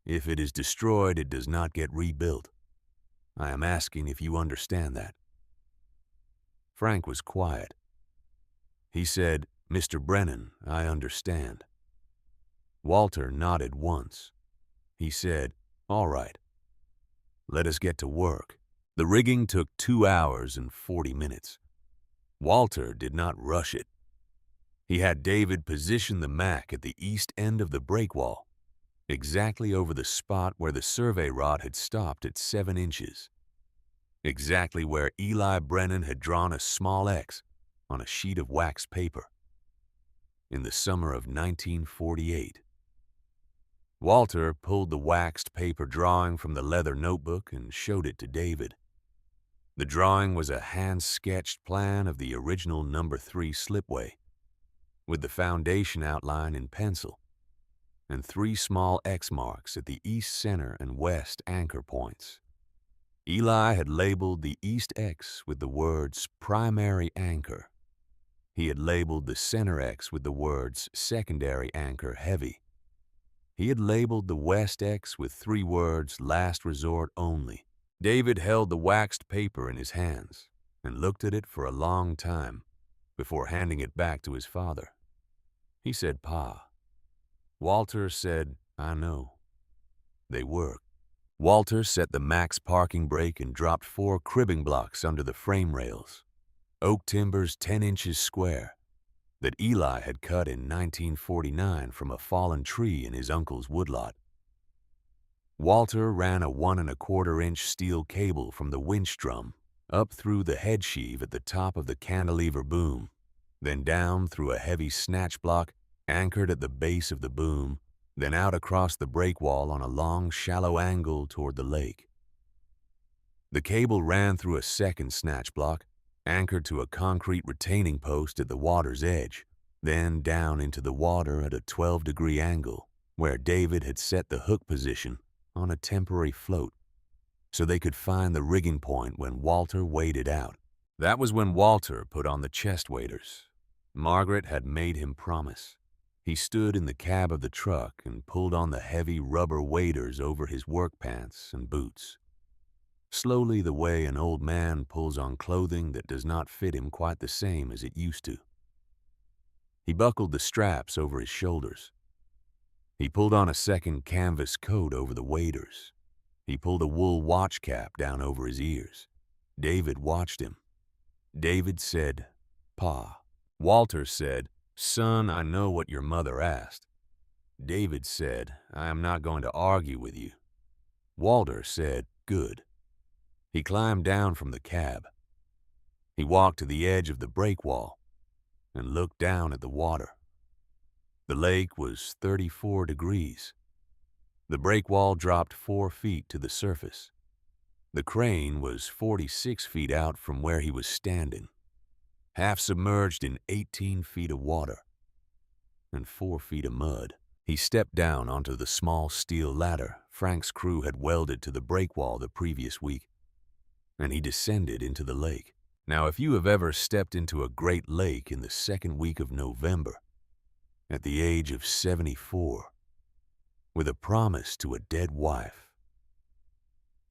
If it is destroyed, it does not get rebuilt. I am asking if you understand that." Frank was quiet. He said, "Mr. Brennan, I understand." Walter nodded once. He said, "All right. Let us get to work." The rigging took 2 hours and 40 minutes. Walter did not rush it. He had David position the Mac at the east end of the breakwall, exactly over the spot where the survey rod had stopped at 7 inches, exactly where Eli Brennan had drawn a small X on a sheet of wax paper in the summer of 1948. Walter pulled the waxed paper drawing from the leather notebook and showed it to David. The drawing was a hand-sketched plan of the original number 3 slipway, with the foundation outline in pencil, and 3 small X marks at the east center and west anchor points. Eli had labeled the east X with the words primary anchor. He had labeled the center X with the words secondary anchor heavy. He had labeled the west X with 3 words last resort only. David held the waxed paper in his hands and looked at it for a long time before handing it back to his father. He said, "Pa." Walter said, "I know. They work." Walter set the Mac's parking brake and dropped 4 cribbing blocks under the frame rails, oak timbers 10 inches square, that Eli had cut in 1949 from a fallen tree in his uncle's woodlot. Walter ran a 1¼ inch steel cable from the winch drum up through the head sheave at the top of the cantilever boom, then down through a heavy snatch block anchored at the base of the boom, then out across the breakwall on a long, shallow angle toward the lake. The cable ran through a second snatch block, anchored to a concrete retaining post at the water's edge, then down into the water at a 12-degree angle, where David had set the hook position on a temporary float, so they could find the rigging point when Walter waded out. That was when Walter put on the chest waders. Margaret had made him promise. He stood in the cab of the truck and pulled on the heavy rubber waders over his work pants and boots, slowly, the way an old man pulls on clothing that does not fit him quite the same as it used to. He buckled the straps over his shoulders. He pulled on a second canvas coat over the waders. He pulled a wool watch cap down over his ears. David watched him. David said, "Pa." Walter said, "Son, I know what your mother asked." David said, "I am not going to argue with you." Walter said, "Good." He climbed down from the cab. He walked to the edge of the breakwall and looked down at the water. The lake was 34 degrees. The breakwall dropped 4 feet to the surface. The crane was 46 feet out from where he was standing, half submerged in 18 feet of water and 4 feet of mud. He stepped down onto the small steel ladder Frank's crew had welded to the breakwall the previous week, and he descended into the lake. Now, if you have ever stepped into a great lake in the second week of November, at the age of 74, with a promise to a dead wife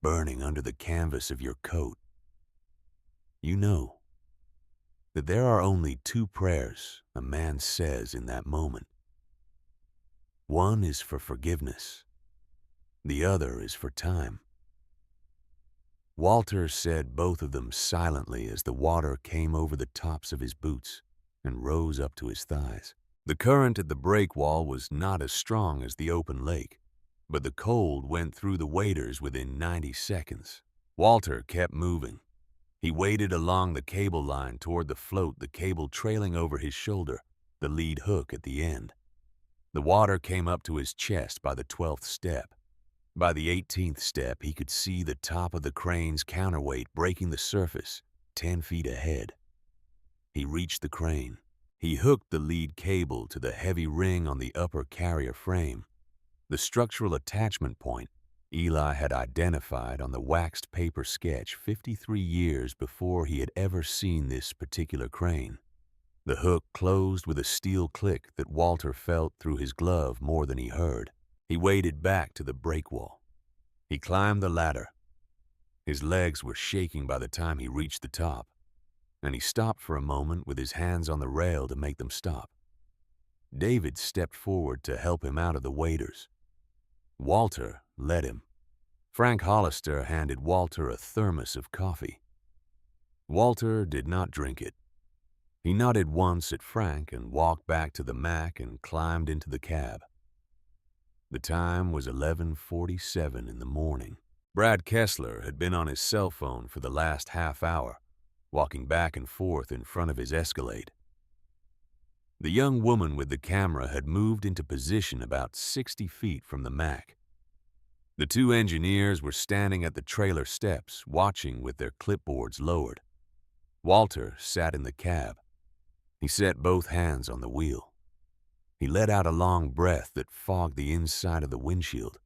burning under the canvas of your coat, you know that there are only two prayers a man says in that moment. One is for forgiveness. The other is for time. Walter said both of them silently as the water came over the tops of his boots and rose up to his thighs. The current at the breakwall was not as strong as the open lake, but the cold went through the waders within 90 seconds. Walter kept moving. He waded along the cable line toward the float, the cable trailing over his shoulder, the lead hook at the end. The water came up to his chest by the 12th step. By the 18th step, he could see the top of the crane's counterweight breaking the surface 10 feet ahead. He reached the crane. He hooked the lead cable to the heavy ring on the upper carrier frame. The structural attachment point Eli had identified on the waxed paper sketch 53 years before he had ever seen this particular crane. The hook closed with a steel click that Walter felt through his glove more than he heard. He waded back to the breakwall. He climbed the ladder. His legs were shaking by the time he reached the top, and he stopped for a moment with his hands on the rail to make them stop. David stepped forward to help him out of the waders. Walter led him. Frank Hollister handed Walter a thermos of coffee. Walter did not drink it. He nodded once at Frank and walked back to the Mac and climbed into the cab. The time was 11:47 in the morning. Brad Kessler had been on his cell phone for the last half hour, walking back and forth in front of his Escalade. The young woman with the camera had moved into position about 60 feet from the Mac. The two engineers were standing at the trailer steps, watching with their clipboards lowered. Walter sat in the cab. He set both hands on the wheel. He let out a long breath that fogged the inside of the windshield.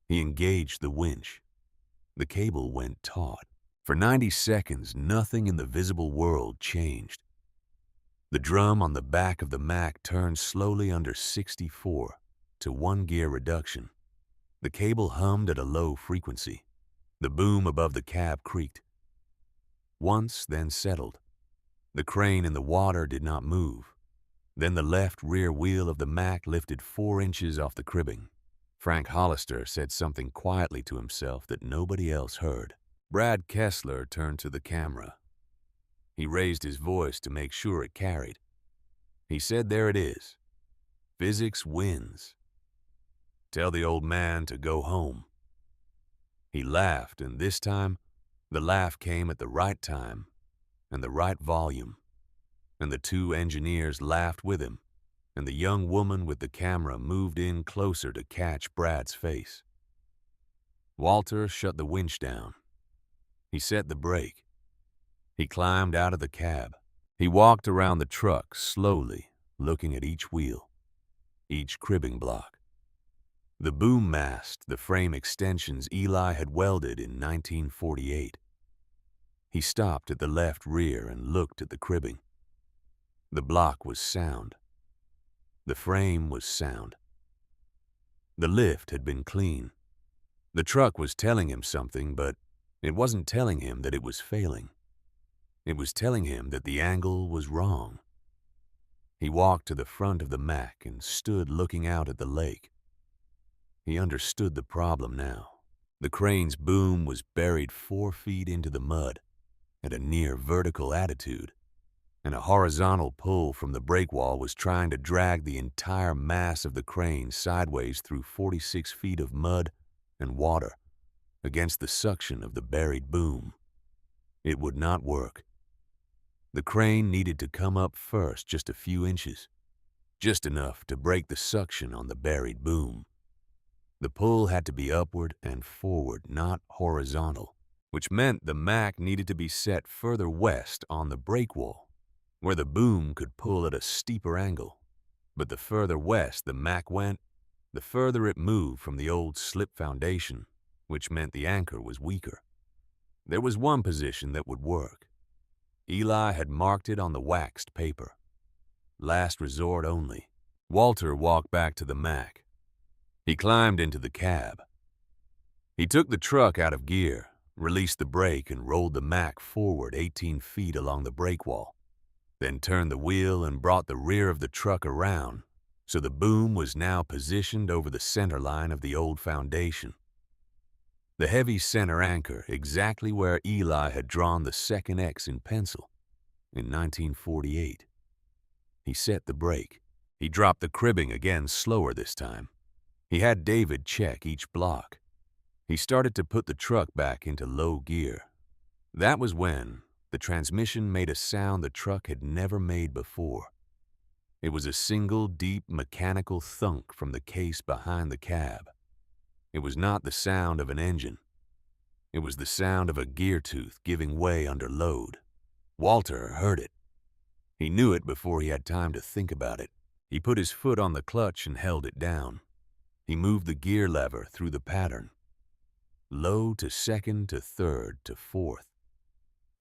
He engaged the winch. The cable went taut. For 90 seconds, nothing in the visible world changed. The drum on the back of the Mac turned slowly under 64 to 1-gear reduction. The cable hummed at a low frequency. The boom above the cab creaked. Once, then settled. The crane in the water did not move. Then the left rear wheel of the Mac lifted 4 inches off the cribbing. Frank Hollister said something quietly to himself that nobody else heard. Brad Kessler turned to the camera. He raised his voice to make sure it carried. He said, "There it is. Physics wins. Tell the old man to go home." He laughed, and this time, the laugh came at the right time and the right volume. And the two engineers laughed with him, and the young woman with the camera moved in closer to catch Brad's face. Walter shut the winch down. He set the brake. He climbed out of the cab. He walked around the truck slowly, looking at each wheel, each cribbing block. The boom mast, the frame extensions Eli had welded in 1948. He stopped at the left rear and looked at the cribbing. The block was sound. The frame was sound. The lift had been clean. The truck was telling him something, but it wasn't telling him that it was failing. It was telling him that the angle was wrong. He walked to the front of the Mac and stood looking out at the lake. He understood the problem now. The crane's boom was buried 4 feet into the mud at a near vertical attitude, and a horizontal pull from the breakwall was trying to drag the entire mass of the crane sideways through 46 feet of mud and water against the suction of the buried boom. It would not work. The crane needed to come up first just a few inches, just enough to break the suction on the buried boom. The pull had to be upward and forward, not horizontal, which meant the Mac needed to be set further west on the breakwall, where the boom could pull at a steeper angle. But the further west the Mac went, the further it moved from the old slip foundation, which meant the anchor was weaker. There was one position that would work. Eli had marked it on the waxed paper. Last resort only. Walter walked back to the Mac. He climbed into the cab. He took the truck out of gear, released the brake, and rolled the Mac forward 18 feet along the breakwall. then turned the wheel and brought the rear of the truck around, so the boom was now positioned over the center line of the old foundation. The heavy center anchor exactly where Eli had drawn the second X in pencil in 1948. He set the brake. He dropped the cribbing again slower this time. He had David check each block. He started to put the truck back into low gear. That was when the transmission made a sound the truck had never made before. It was a single deep mechanical thunk from the case behind the cab. It was not the sound of an engine. It was the sound of a gear tooth giving way under load. Walter heard it. He knew it before he had time to think about it. He put his foot on the clutch and held it down. He moved the gear lever through the pattern. Low to second to third to fourth.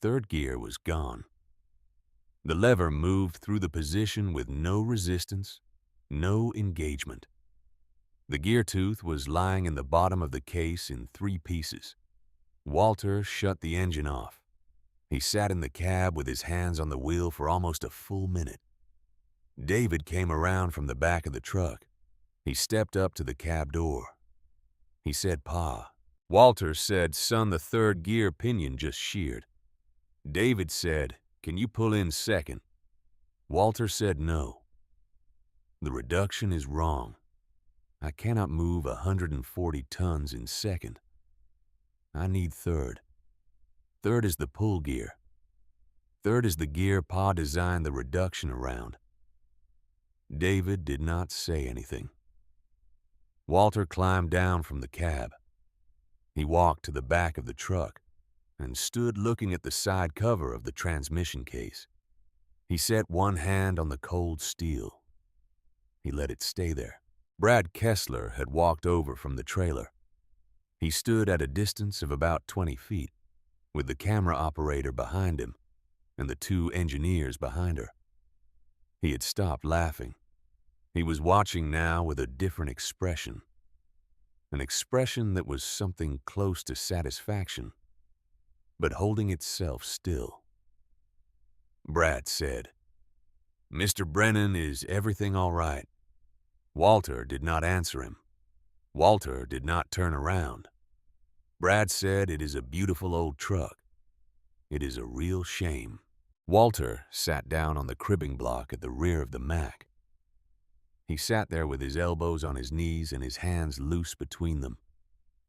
Third gear was gone. The lever moved through the position with no resistance, no engagement. The gear tooth was lying in the bottom of the case in 3 pieces. Walter shut the engine off. He sat in the cab with his hands on the wheel for almost a full minute. David came around from the back of the truck. He stepped up to the cab door. He said, "Pa." Walter said, "Son, the third gear pinion just sheared." David said, "Can you pull in second?" Walter said, "No. The reduction is wrong. I cannot move 140 tons in second. I need third. Third is the pull gear. Third is the gear Pa designed the reduction around." David did not say anything. Walter climbed down from the cab. He walked to the back of the truck and stood looking at the side cover of the transmission case. He set one hand on the cold steel. He let it stay there. Brad Kessler had walked over from the trailer. He stood at a distance of about 20 feet, with the camera operator behind him and the 2 engineers behind her. He had stopped laughing. He was watching now with a different expression, an expression that was something close to satisfaction, but holding itself still. Brad said, "Mr. Brennan, is everything all right?" Walter did not answer him. Walter did not turn around. Brad said, "It is a beautiful old truck. It is a real shame." Walter sat down on the cribbing block at the rear of the Mack. He sat there with his elbows on his knees and his hands loose between them,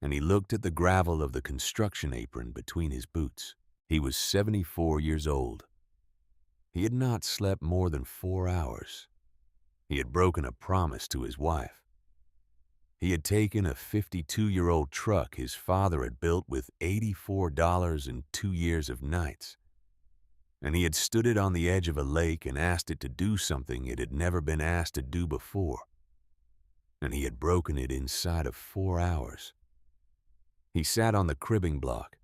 and he looked at the gravel of the construction apron between his boots. He was 74 years old. He had not slept more than 4 hours. He had broken a promise to his wife. He had taken a 52-year-old truck his father had built with $84 and 2 years of nights, and he had stood it on the edge of a lake and asked it to do something it had never been asked to do before, and he had broken it inside of 4 hours. He sat on the cribbing block,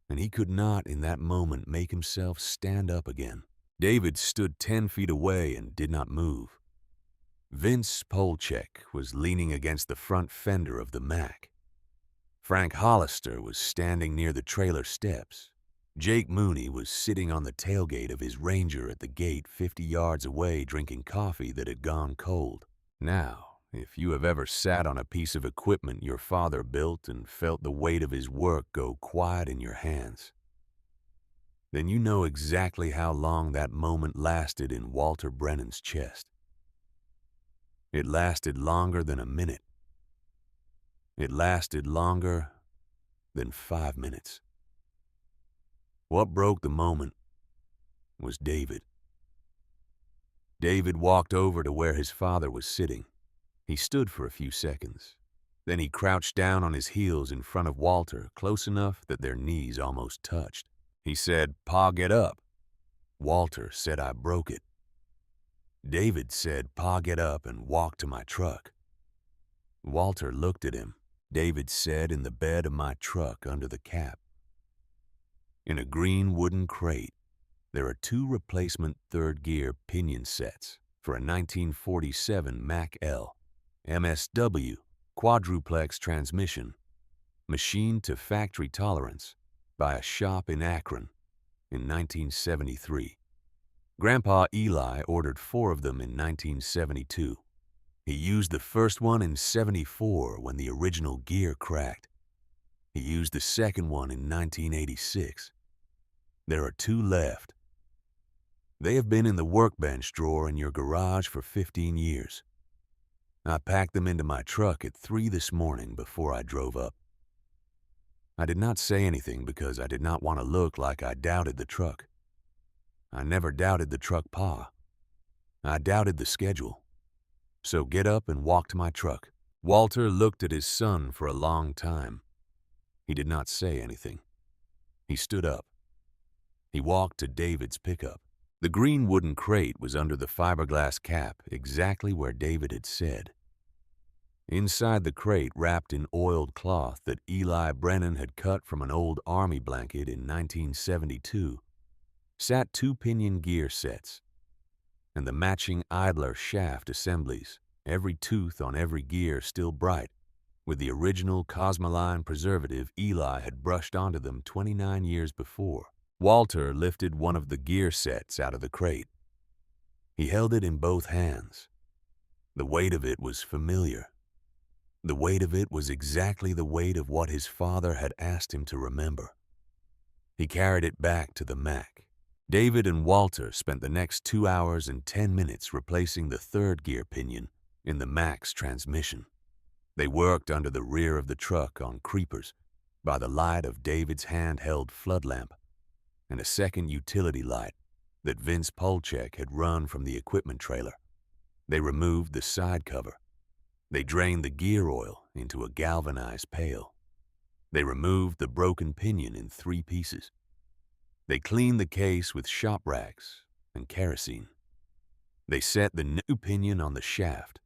and he could not in that moment make himself stand up again. David stood 10 feet away and did not move. Vince Polchek was leaning against the front fender of the Mack. Frank Hollister was standing near the trailer steps. Jake Mooney was sitting on the tailgate of his Ranger at the gate 50 yards away drinking coffee that had gone cold. Now, if you have ever sat on a piece of equipment your father built and felt the weight of his work go quiet in your hands, then you know exactly how long that moment lasted in Walter Brennan's chest. It lasted longer than a minute. It lasted longer than 5 minutes. What broke the moment was David. David walked over to where his father was sitting. He stood for a few seconds. Then he crouched down on his heels in front of Walter, close enough that their knees almost touched. He said, "Pa, get up." Walter said, "I broke it." David said, "Pa, get up and walk to my truck." Walter looked at him. David said, "In the bed of my truck under the cap." In a green wooden crate, there are 2 replacement third gear pinion sets for a 1947 Mack L MSW quadruplex transmission, machined to factory tolerance by a shop in Akron in 1973. Grandpa Eli ordered 4 of them in 1972. He used the first one in '74 when the original gear cracked. He used the second one in 1986. There are 2 left. They have been in the workbench drawer in your garage for 15 years. I packed them into my truck at 3 this morning before I drove up. I did not say anything because I did not want to look like I doubted the truck. I never doubted the truck, Pa. I doubted the schedule. So get up and walk to my truck. Walter looked at his son for a long time. He did not say anything. He stood up. He walked to David's pickup. The green wooden crate was under the fiberglass cap, exactly where David had said. Inside the crate, wrapped in oiled cloth that Eli Brennan had cut from an old army blanket in 1972, sat 2 pinion gear sets and the matching idler shaft assemblies, every tooth on every gear still bright, with the original Cosmoline preservative Eli had brushed onto them 29 years before. Walter lifted one of the gear sets out of the crate. He held it in both hands. The weight of it was familiar. The weight of it was exactly the weight of what his father had asked him to remember. He carried it back to the Mac. David and Walter spent the next 2 hours and 10 minutes replacing the 3rd gear pinion in the Mac's transmission. They worked under the rear of the truck on creepers by the light of David's handheld flood lamp and a second utility light that Vince Polchek had run from the equipment trailer. They removed the side cover. They drained the gear oil into a galvanized pail. They removed the broken pinion in 3 pieces. They cleaned the case with shop rags and kerosene. They set the new pinion on the shaft,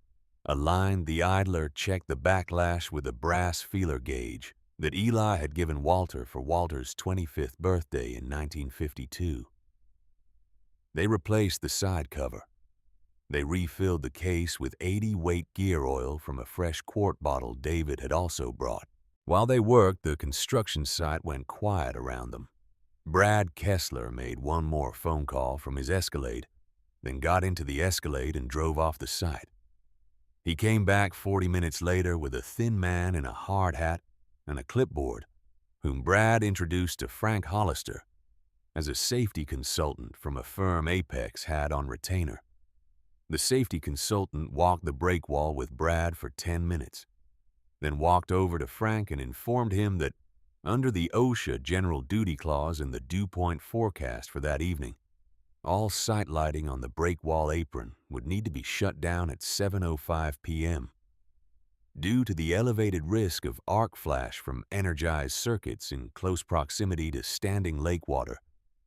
aligned the idler, checked the backlash with a brass feeler gauge that Eli had given Walter for Walter's 25th birthday in 1952. They replaced the side cover. They refilled the case with 80-weight gear oil from a fresh quart bottle David had also brought. While they worked, the construction site went quiet around them. Brad Kessler made one more phone call from his Escalade, then got into the Escalade and drove off the site. He came back 40 minutes later with a thin man in a hard hat and a clipboard, whom Brad introduced to Frank Hollister as a safety consultant from a firm Apex had on retainer. The safety consultant walked the break wall with Brad for 10 minutes, then walked over to Frank and informed him that under the OSHA General Duty Clause in the dew point forecast for that evening, all sight lighting on the break wall apron would need to be shut down at 7:05 p.m. due to the elevated risk of arc flash from energized circuits in close proximity to standing lake water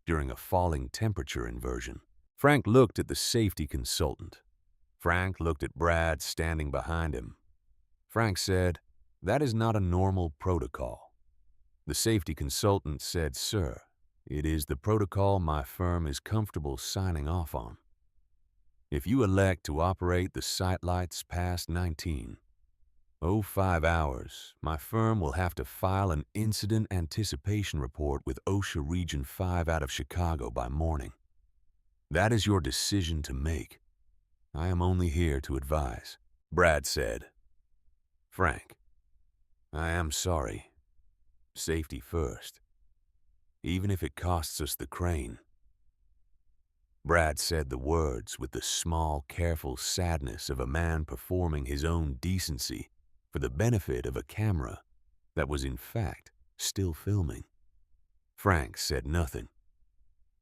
during a falling temperature inversion. Frank looked at the safety consultant. Frank looked at Brad standing behind him. Frank said, "That is not a normal protocol." The safety consultant said, "Sir, it is the protocol my firm is comfortable signing off on. If you elect to operate the sight lights past 19:05 hours, my firm will have to file an incident anticipation report with OSHA Region 5 out of Chicago by morning. That is your decision to make. I am only here to advise." Brad said, "Frank, I am sorry. Safety first, even if it costs us the crane." Brad said the words with the small, careful sadness of a man performing his own decency for the benefit of a camera that was in fact still filming. Frank said nothing.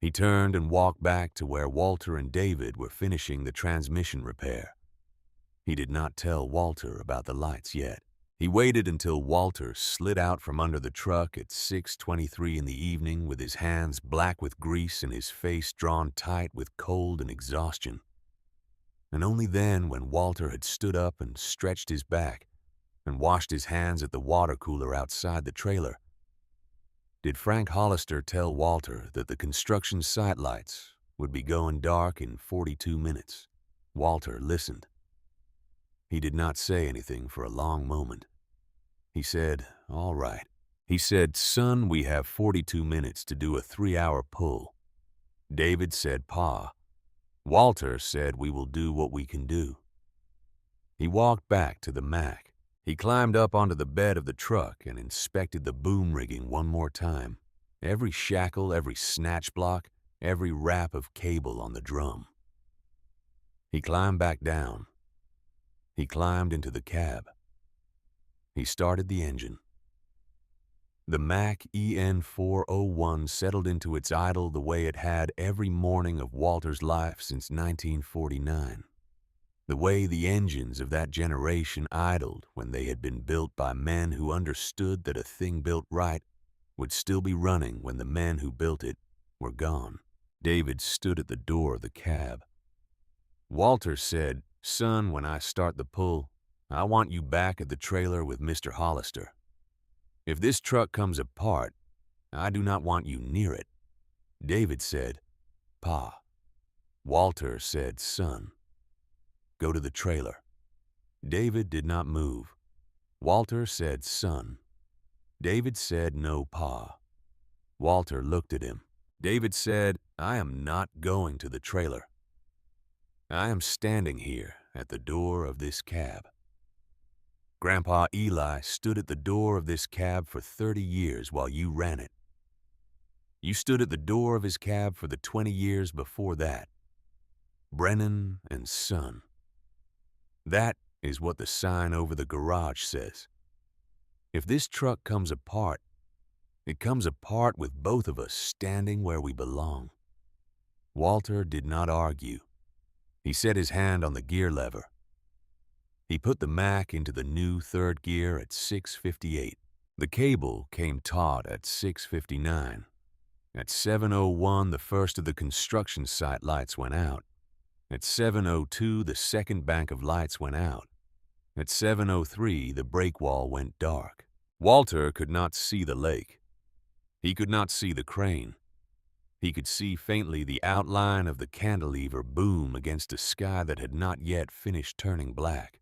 He turned and walked back to where Walter and David were finishing the transmission repair. He did not tell Walter about the lights yet. He waited until Walter slid out from under the truck at 6:23 in the evening with his hands black with grease and his face drawn tight with cold and exhaustion. And only then, when Walter had stood up and stretched his back and washed his hands at the water cooler outside the trailer, did Frank Hollister tell Walter that the construction site lights would be going dark in 42 minutes. Walter listened. He did not say anything for a long moment. He said, "All right." He said, "Son, we have 42 minutes to do a 3-hour pull." David said, "Pa, Walter said we will do what we can do. He walked back to the Mac. He climbed up onto the bed of the truck and inspected the boom rigging one more time. Every shackle, every snatch block, every wrap of cable on the drum. He climbed back down. He climbed into the cab. He started the engine. The Mac EN401 settled into its idle the way it had every morning of Walter's life since 1949. The way the engines of that generation idled when they had been built by men who understood that a thing built right would still be running when the men who built it were gone. David stood at the door of the cab. Walter said, "Son, when I start the pull, I want you back at the trailer with Mr. Hollister. If this truck comes apart, I do not want you near it." David said, "Pa." Walter said, "Son, go to the trailer." David did not move. Walter said, "Son." David said, "No, Pa." Walter looked at him. David said, "I am not going to the trailer. I am standing here at the door of this cab." Grandpa Eli stood at the door of this cab for 30 years while you ran it. You stood at the door of his cab for the 20 years before that. Brennan and Son. That is what the sign over the garage says. If this truck comes apart, it comes apart with both of us standing where we belong. Walter did not argue. He set his hand on the gear lever. He put the Mac into the new third gear at 6:58. The cable came taut at 6:59. At 7:01, the first of the construction site lights went out. At 7:02, the second bank of lights went out. At 7:03, the brake wall went dark. Walter could not see the lake. He could not see the crane. He could see faintly the outline of the cantilever boom against a sky that had not yet finished turning black.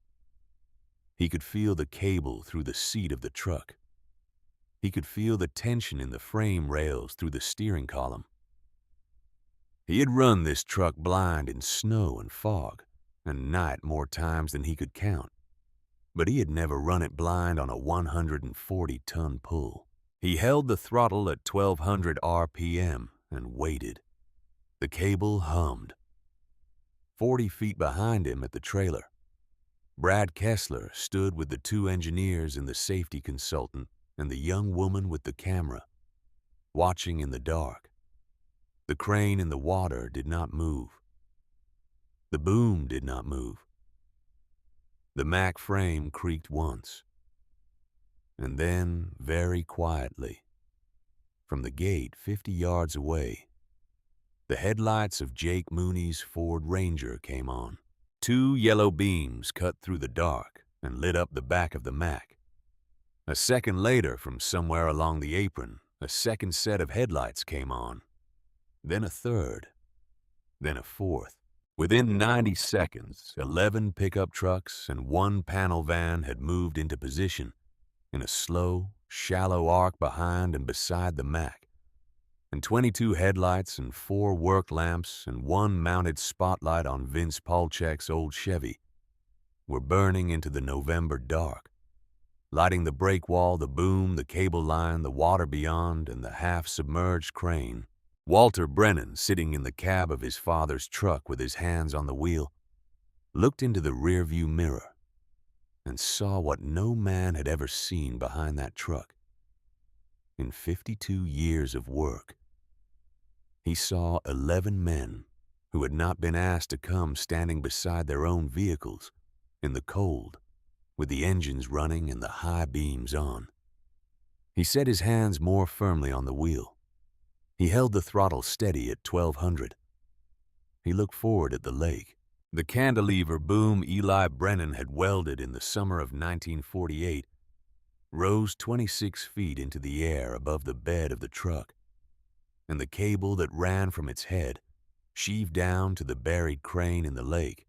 He could feel the cable through the seat of the truck. He could feel the tension in the frame rails through the steering column. He had run this truck blind in snow and fog and night more times than he could count, but he had never run it blind on a 140-ton pull. He held the throttle at 1200 RPM and waited. The cable hummed. 40 feet behind him at the trailer, Brad Kessler stood with the two engineers and the safety consultant and the young woman with the camera, watching in the dark. The crane in the water did not move. The boom did not move. The Mac frame creaked once. And then, very quietly, from the gate 50 yards away, the headlights of Jake Mooney's Ford Ranger came on. 2 yellow beams cut through the dark and lit up the back of the Mac. A second later, from somewhere along the apron, a second set of headlights came on. Then a third. Then a fourth. Within 90 seconds, 11 pickup trucks and 1 panel van had moved into position in a slow, shallow arc behind and beside the Mac, and 22 headlights and 4 work lamps and 1 mounted spotlight on Vince Polchek's old Chevy were burning into the November dark, lighting the brake wall, the boom, the cable line, the water beyond, and the half-submerged crane. Walter Brennan, sitting in the cab of his father's truck with his hands on the wheel, looked into the rearview mirror and saw what no man had ever seen behind that truck. In 52 years of work, he saw 11 men who had not been asked to come standing beside their own vehicles in the cold with the engines running and the high beams on. He set his hands more firmly on the wheel. He held the throttle steady at 1200. He looked forward at the lake. The cantilever boom Eli Brennan had welded in the summer of 1948 rose 26 feet into the air above the bed of the truck, and the cable that ran from its head, sheaved down to the buried crane in the lake,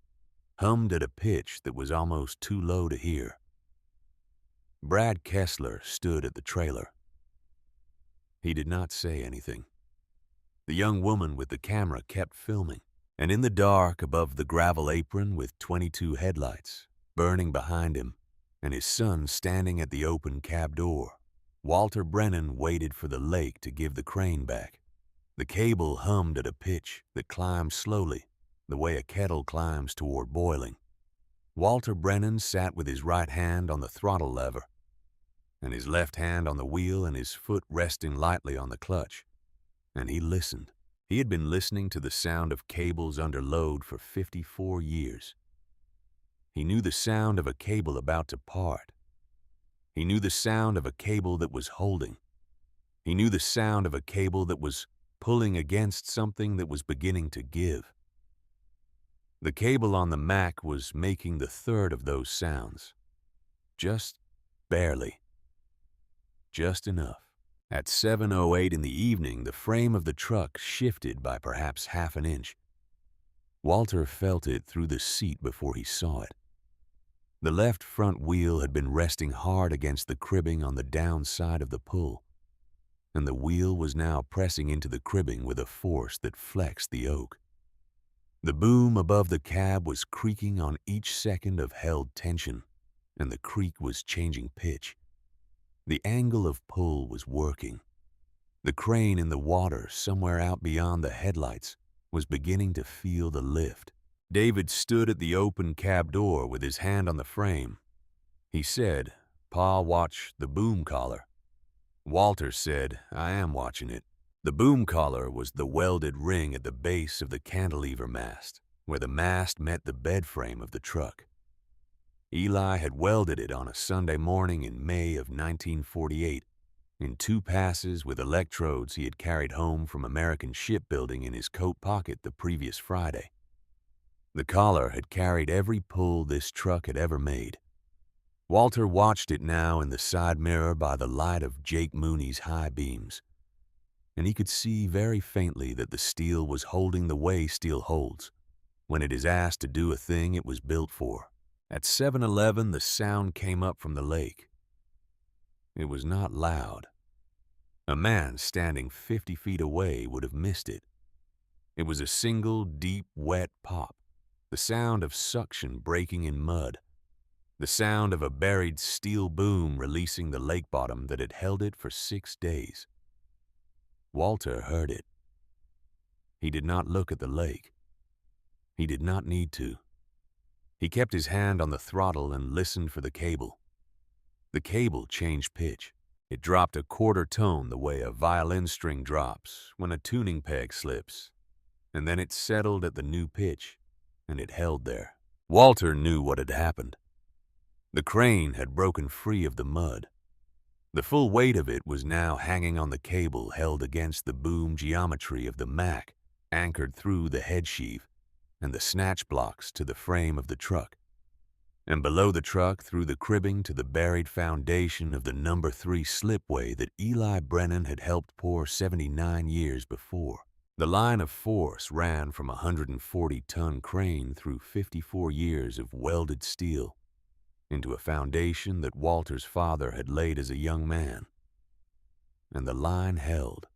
hummed at a pitch that was almost too low to hear. Brad Kessler stood at the trailer. He did not say anything. The young woman with the camera kept filming. And in the dark above the gravel apron with 22 headlights burning behind him and his son standing at the open cab door, Walter Brennan waited for the lake to give the crane back. The cable hummed at a pitch that climbed slowly, the way a kettle climbs toward boiling. Walter Brennan sat with his right hand on the throttle lever and his left hand on the wheel and his foot resting lightly on the clutch. And he listened. He had been listening to the sound of cables under load for 54 years. He knew the sound of a cable about to part. He knew the sound of a cable that was holding. He knew the sound of a cable that was pulling against something that was beginning to give. The cable on the Mac was making the third of those sounds. Just barely. Just enough. At 7:08 in the evening, the frame of the truck shifted by perhaps half an inch. Walter felt it through the seat before he saw it. The left front wheel had been resting hard against the cribbing on the down side of the pull, and the wheel was now pressing into the cribbing with a force that flexed the oak. The boom above the cab was creaking on each second of held tension, and the creak was changing pitch. The angle of pull was working. The crane in the water somewhere out beyond the headlights was beginning to feel the lift. David stood at the open cab door with his hand on the frame. He said, "Pa, watch the boom collar." Walter said, "I am watching it." The boom collar was the welded ring at the base of the cantilever mast, where the mast met the bed frame of the truck. Eli had welded it on a Sunday morning in May of 1948, in 2 passes with electrodes he had carried home from American Shipbuilding in his coat pocket the previous Friday. The collar had carried every pull this truck had ever made. Walter watched it now in the side mirror by the light of Jake Mooney's high beams, and he could see very faintly that the steel was holding the way steel holds when it is asked to do a thing it was built for. At 7:11, the sound came up from the lake. It was not loud. A man standing 50 feet away would have missed it. It was a single, deep, wet pop, the sound of suction breaking in mud, the sound of a buried steel boom releasing the lake bottom that had held it for 6 days. Walter heard it. He did not look at the lake. He did not need to. He kept his hand on the throttle and listened for the cable. The cable changed pitch. It dropped a quarter tone the way a violin string drops when a tuning peg slips, and then it settled at the new pitch, and it held there. Walter knew what had happened. The crane had broken free of the mud. The full weight of it was now hanging on the cable held against the boom geometry of the Mac, anchored through the head sheave and the snatch blocks to the frame of the truck, and below the truck through the cribbing to the buried foundation of the No. 3 slipway that Eli Brennan had helped pour 79 years before. The line of force ran from a 140-ton crane through 54 years of welded steel into a foundation that Walter's father had laid as a young man. And the line held.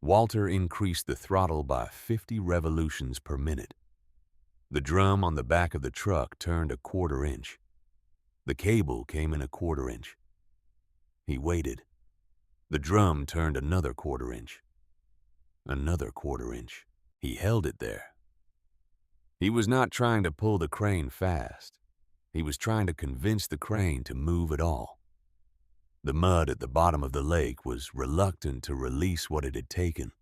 Walter increased the throttle by 50 revolutions per minute. The drum on the back of the truck turned a quarter inch. The cable came in a quarter inch. He waited. The drum turned another quarter inch. Another quarter inch. He held it there. He was not trying to pull the crane fast. He was trying to convince the crane to move at all. The mud at the bottom of the lake was reluctant to release what it had taken,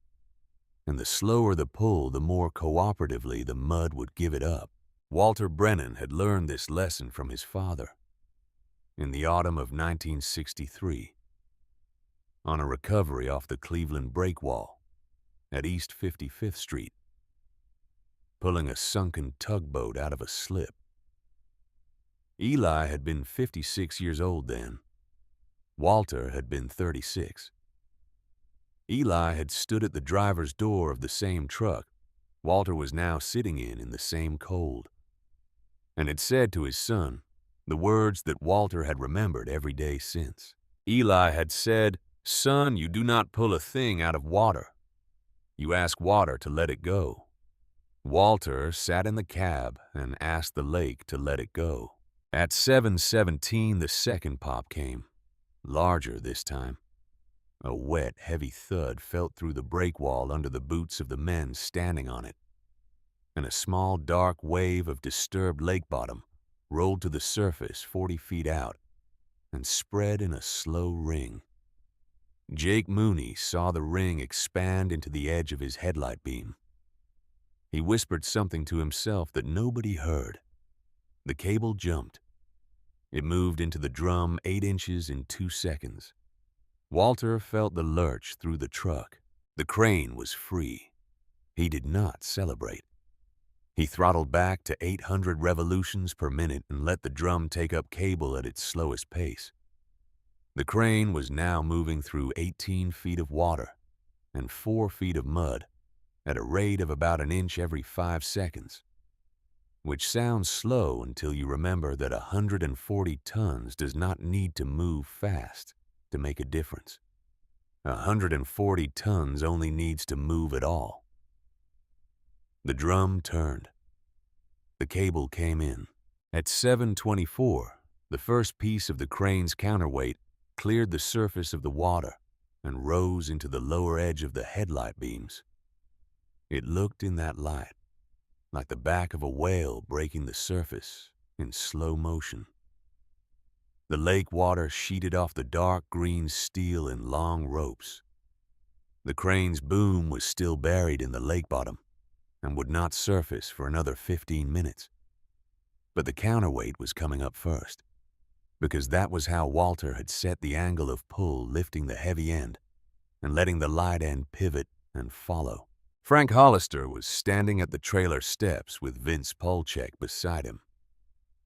and the slower the pull, the more cooperatively the mud would give it up. Walter Brennan had learned this lesson from his father in the autumn of 1963 on a recovery off the Cleveland Breakwall at East 55th Street, pulling a sunken tugboat out of a slip. Eli had been 56 years old then. Walter had been 36. Eli had stood at the driver's door of the same truck Walter was now sitting in the same cold, and had said to his son the words that Walter had remembered every day since. Eli had said, "Son, you do not pull a thing out of water. You ask water to let it go." Walter sat in the cab and asked the lake to let it go. At 7:17, the second pop came, larger this time. A wet, heavy thud felt through the break wall under the boots of the men standing on it, and a small dark wave of disturbed lake bottom rolled to the surface 40 feet out and spread in a slow ring. Jake Mooney saw the ring expand into the edge of his headlight beam. He whispered something to himself that nobody heard. The cable jumped. It moved into the drum 8 inches in 2 seconds. Walter felt the lurch through the truck. The crane was free. He did not celebrate. He throttled back to 800 revolutions per minute and let the drum take up cable at its slowest pace. The crane was now moving through 18 feet of water and 4 feet of mud at a rate of about an inch every 5 seconds, which sounds slow until you remember that 140 tons does not need to move fast to make a difference. 140 tons only needs to move at all. The drum turned. The cable came in. At 7:24, the first piece of the crane's counterweight cleared the surface of the water and rose into the lower edge of the headlight beams. It looked in that light like the back of a whale breaking the surface in slow motion. The lake water sheeted off the dark green steel in long ropes. The crane's boom was still buried in the lake bottom and would not surface for another 15 minutes. But the counterweight was coming up first, because that was how Walter had set the angle of pull, lifting the heavy end and letting the light end pivot and follow. Frank Hollister was standing at the trailer steps with Vince Polchek beside him.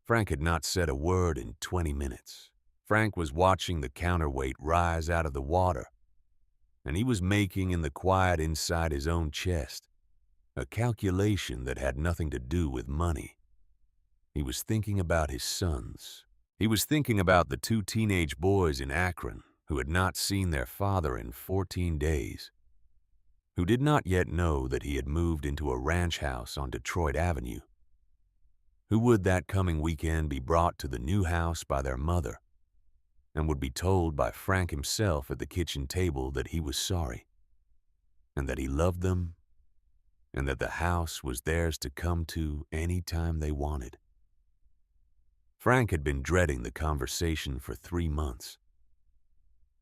Frank had not said a word in 20 minutes. Frank was watching the counterweight rise out of the water, and he was making in the quiet inside his own chest a calculation that had nothing to do with money. He was thinking about his sons. He was thinking about the 2 teenage boys in Akron who had not seen their father in 14 days, who did not yet know that he had moved into a ranch house on Detroit Avenue, who would that coming weekend be brought to the new house by their mother and would be told by Frank himself at the kitchen table that he was sorry and that he loved them and that the house was theirs to come to any time they wanted. Frank had been dreading the conversation for 3 months.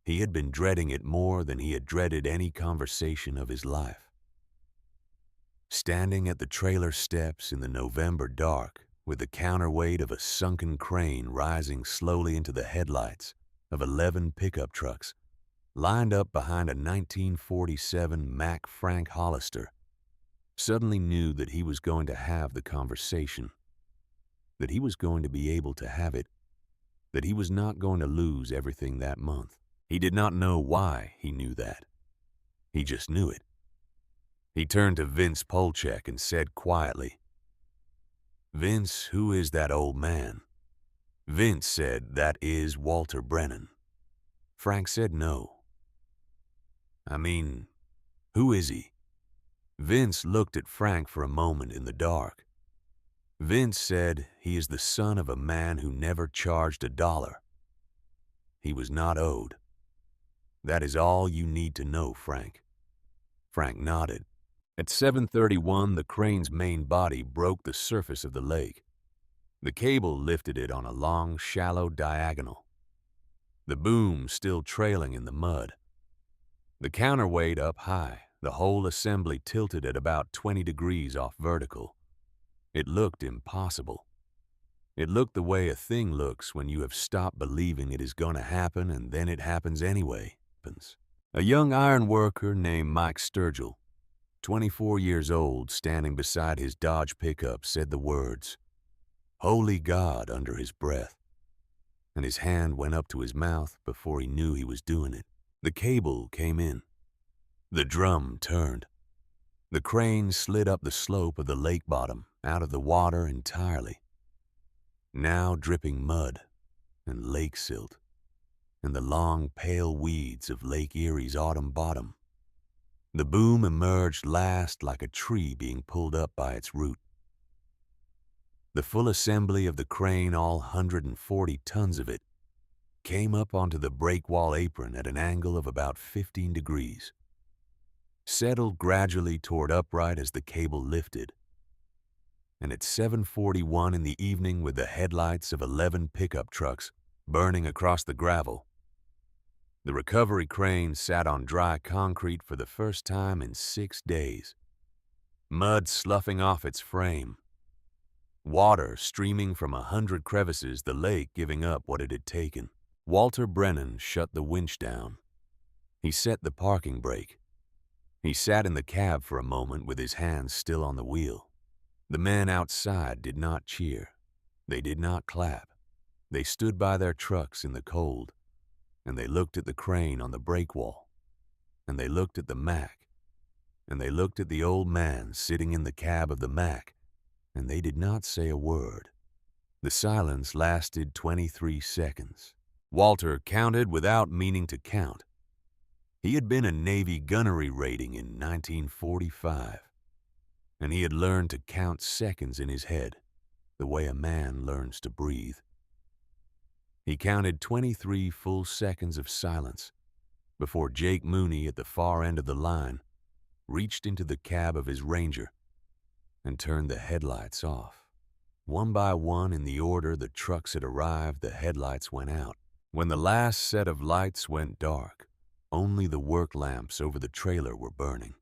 He had been dreading it more than he had dreaded any conversation of his life. Standing at the trailer steps in the November dark with the counterweight of a sunken crane rising slowly into the headlights of 11 pickup trucks lined up behind a 1947 Mack Frank Hollister, suddenly knew that he was going to have the conversation, that he was going to be able to have it, that he was not going to lose everything that month. He did not know why he knew that. He just knew it. He turned to Vince Polchek and said quietly, "Vince, who is that old man?" Vince said, "That is Walter Brennan." Frank said, "No." "I mean, who is he?" Vince looked at Frank for a moment in the dark. Vince said, "He is the son of a man who never charged $1. He was not owed. That is all you need to know, Frank." Frank nodded. At 7:31, the crane's main body broke the surface of the lake. The cable lifted it on a long, shallow diagonal, the boom still trailing in the mud. The counterweight up high, the whole assembly tilted at about 20 degrees off vertical. It looked impossible. It looked the way a thing looks when you have stopped believing it is going to happen and then it happens anyway. A young iron worker named Mike Sturgill, 24 years old, standing beside his Dodge pickup, said the words, "Holy God," under his breath, and his hand went up to his mouth before he knew he was doing it. The cable came in. The drum turned. The crane slid up the slope of the lake bottom, out of the water entirely, now dripping mud and lake silt and the long pale weeds of Lake Erie's autumn bottom. The boom emerged last like a tree being pulled up by its root. The full assembly of the crane, all 140 tons of it, came up onto the breakwall apron at an angle of about 15 degrees, settled gradually toward upright as the cable lifted, and at 7:41 in the evening, with the headlights of 11 pickup trucks burning across the gravel, the recovery crane sat on dry concrete for the first time in 6 days, mud sloughing off its frame, water streaming from 100 crevices, the lake giving up what it had taken. Walter Brennan shut the winch down. He set the parking brake. He sat in the cab for a moment with his hands still on the wheel. The men outside did not cheer. They did not clap. They stood by their trucks in the cold, and they looked at the crane on the breakwall, and they looked at the Mack, and they looked at the old man sitting in the cab of the Mack, and they did not say a word. The silence lasted 23 seconds. Walter counted without meaning to count. He had been a Navy gunnery rating in 1945, and he had learned to count seconds in his head, the way a man learns to breathe. He counted 23 full seconds of silence before Jake Mooney at the far end of the line reached into the cab of his Ranger and turned the headlights off. One by one, in the order the trucks had arrived, the headlights went out. When the last set of lights went dark, only the work lamps over the trailer were burning,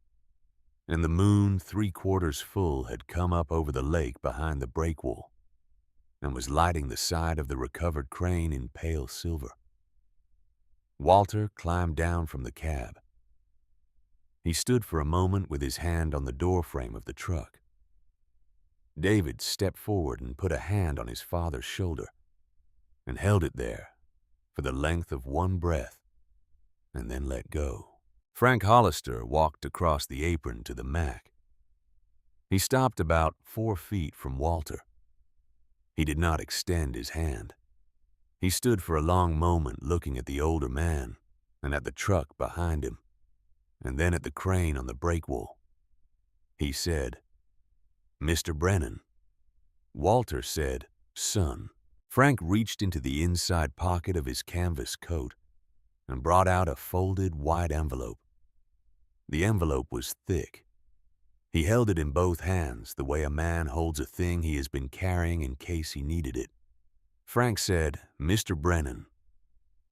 and the moon, 3/4 full, had come up over the lake behind the breakwall and was lighting the side of the recovered crane in pale silver. Walter climbed down from the cab. He stood for a moment with his hand on the doorframe of the truck. David stepped forward and put a hand on his father's shoulder and held it there for the length of one breath, and then let go. Frank Hollister walked across the apron to the Mack. He stopped about 4 feet from Walter. He did not extend his hand. He stood for a long moment looking at the older man and at the truck behind him, and then at the crane on the breakwall. He said, "Mr. Brennan." Walter said, "Son." Frank reached into the inside pocket of his canvas coat and brought out a folded white envelope. The envelope was thick. He held it in both hands, the way a man holds a thing he has been carrying in case he needed it. Frank said, "Mr. Brennan,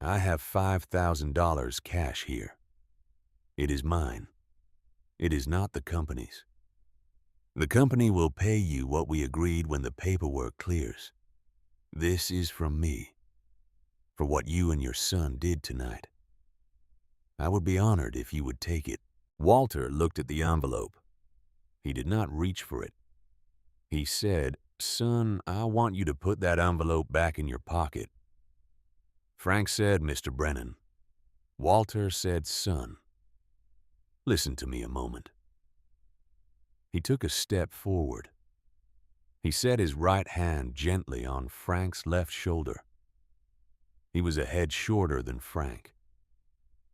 I have $5,000 cash here. It is mine. It is not the company's. The company will pay you what we agreed when the paperwork clears. This is from me, for what you and your son did tonight. I would be honored if you would take it." Walter looked at the envelope. He did not reach for it. He said, "Son, I want you to put that envelope back in your pocket." Frank said, "Mr. Brennan." Walter said, "Son, listen to me a moment." He took a step forward. He set his right hand gently on Frank's left shoulder. He was a head shorter than Frank.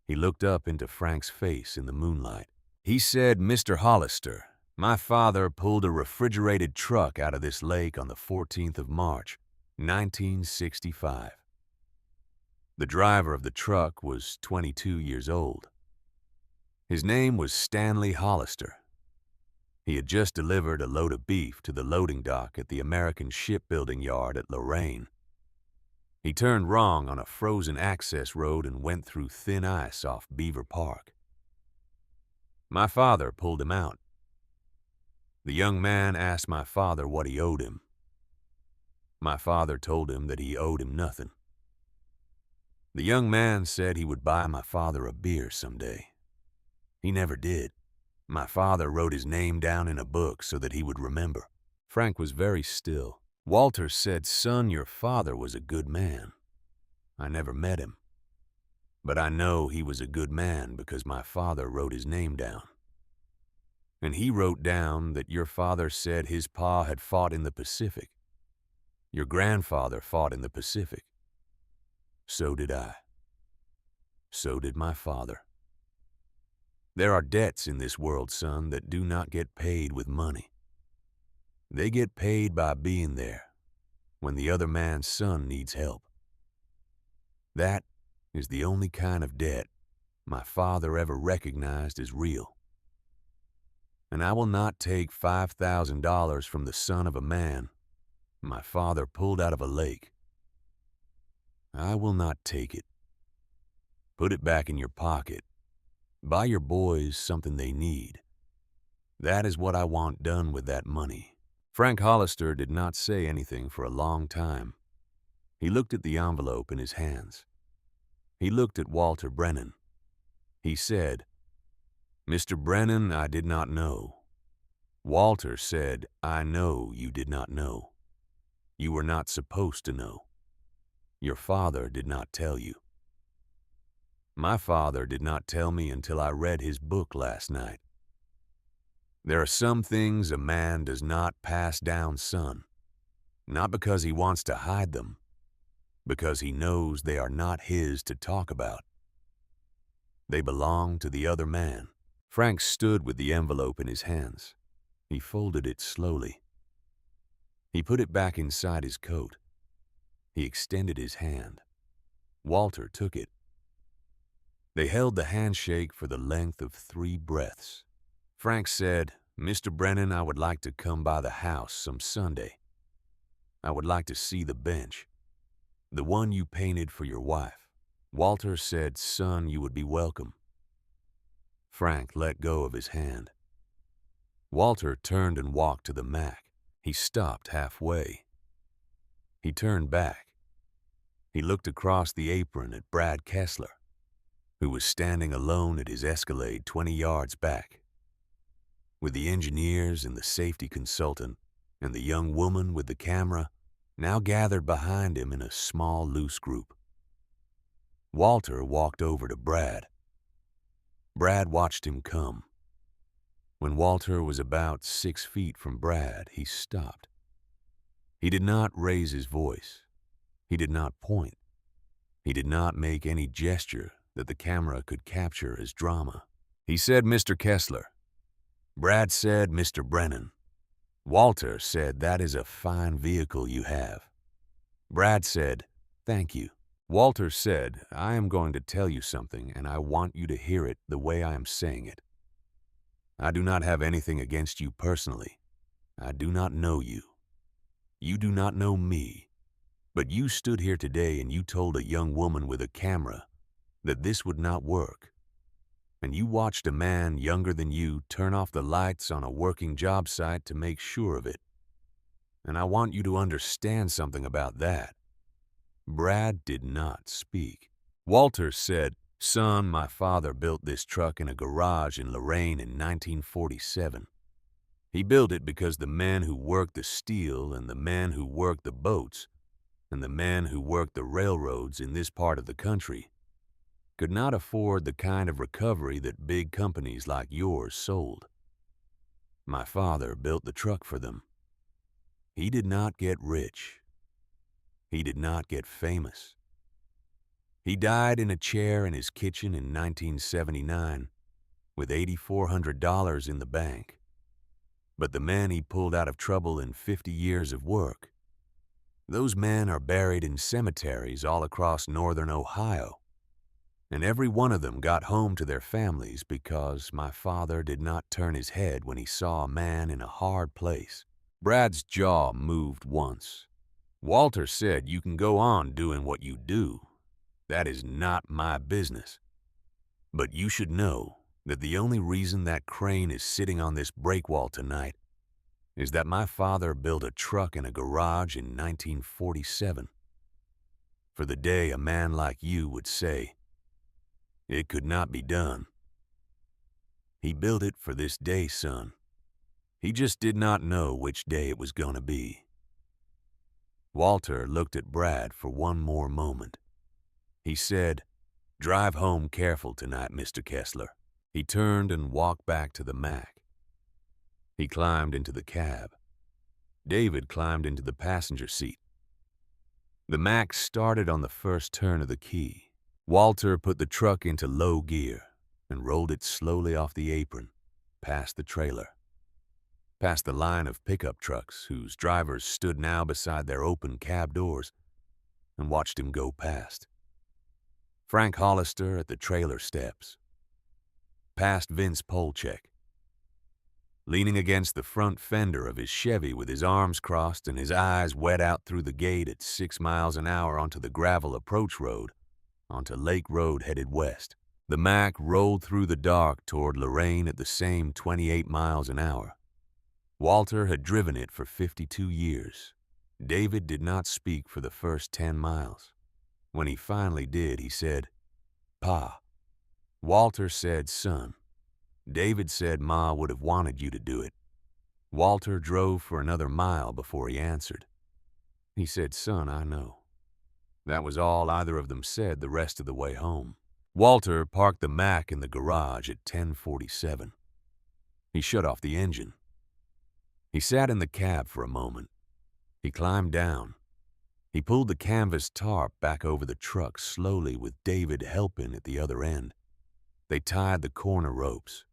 He looked up into Frank's face in the moonlight. He said, "Mr. Hollister, my father pulled a refrigerated truck out of this lake on the 14th of March, 1965. The driver of the truck was 22 years old. His name was Stanley Hollister. He had just delivered a load of beef to the loading dock at the American Shipbuilding Yard at Lorain. He turned wrong on a frozen access road and went through thin ice off Beaver Park. My father pulled him out. The young man asked my father what he owed him. My father told him that he owed him nothing. The young man said he would buy my father a beer someday. He never did. My father wrote his name down in a book so that he would remember." Frank was very still. Walter said, "Son, your father was a good man. I never met him, but I know he was a good man because my father wrote his name down. And he wrote down that your father said his pa had fought in the Pacific. Your grandfather fought in the Pacific. So did I. So did my father." There are debts in this world, son, that do not get paid with money. They get paid by being there when the other man's son needs help. That is the only kind of debt my father ever recognized as real. And I will not take $5,000 from the son of a man my father pulled out of a lake. I will not take it. Put it back in your pocket. Buy your boys something they need. That is what I want done with that money. Frank Hollister did not say anything for a long time. He looked at the envelope in his hands. He looked at Walter Brennan. He said, "Mr. Brennan, I did not know." Walter said, "I know you did not know. You were not supposed to know. Your father did not tell you. My father did not tell me until I read his book last night. There are some things a man does not pass down, son, not because he wants to hide them, because he knows they are not his to talk about. They belong to the other man." Frank stood with the envelope in his hands. He folded it slowly. He put it back inside his coat. He extended his hand. Walter took it. They held the handshake for the length of 3 breaths. Frank said, "Mr. Brennan, I would like to come by the house some Sunday. I would like to see the bench, the one you painted for your wife." Walter said, "Son, you would be welcome." Frank let go of his hand. Walter turned and walked to the Mac. He stopped halfway. He turned back. He looked across the apron at Brad Kessler, who was standing alone at his Escalade 20 yards back, with the engineers and the safety consultant and the young woman with the camera now gathered behind him in a small, loose group. Walter walked over to Brad. Brad watched him come. When Walter was about 6 feet from Brad, he stopped. He did not raise his voice. He did not point. He did not make any gesture that the camera could capture as drama. He said, "Mr. Kessler." Brad said, "Mr. Brennan." Walter said, "That is a fine vehicle you have." Brad said, "Thank you." Walter said, "I am going to tell you something, and I want you to hear it the way I am saying it. I do not have anything against you personally. I do not know you. You do not know me. But you stood here today and you told a young woman with a camera that this would not work. And you watched a man younger than you turn off the lights on a working job site to make sure of it. And I want you to understand something about that." Brad did not speak. Walter said, "Son, my father built this truck in a garage in Lorain in 1947. He built it because the men who worked the steel and the men who worked the boats and the men who worked the railroads in this part of the country could not afford the kind of recovery that big companies like yours sold. My father built the truck for them. He did not get rich. He did not get famous. He died in a chair in his kitchen in 1979 with $8,400 in the bank. But the men he pulled out of trouble in 50 years of work, those men are buried in cemeteries all across northern Ohio. And every one of them got home to their families because my father did not turn his head when he saw a man in a hard place." Brad's jaw moved once. Walter said, "You can go on doing what you do. That is not my business. But you should know that the only reason that crane is sitting on this breakwall tonight is that my father built a truck in a garage in 1947. For the day a man like you would say, 'It could not be done.' He built it for this day, son. He just did not know which day it was going to be." Walter looked at Brad for one more moment. He said, "Drive home careful tonight, Mr. Kessler." He turned and walked back to the Mac. He climbed into the cab. David climbed into the passenger seat. The Mac started on the first turn of the key. Walter put the truck into low gear. and rolled it slowly off the apron, past the trailer, past the line of pickup trucks whose drivers stood now beside their open cab doors, and watched him go past. Frank Hollister at the trailer steps, past Vince Polchek, leaning against the front fender of his Chevy with his arms crossed and his eyes wet out through the gate at 6 miles an hour onto the gravel approach road, onto Lake Road headed west. The Mack rolled through the dark toward Lorain at the same 28 miles an hour. Walter had driven it for 52 years. David did not speak for the first 10 miles. When he finally did, he said, "Pa." Walter said, "Son." David said Ma would have wanted you to do it. Walter drove for another mile before he answered. He said, "Son, I know." That was all either of them said the rest of the way home. Walter parked the Mack in the garage at 10:47. He shut off the engine. He sat in the cab for a moment. He climbed down. He pulled the canvas tarp back over the truck slowly with David helping at the other end. They tied the corner ropes.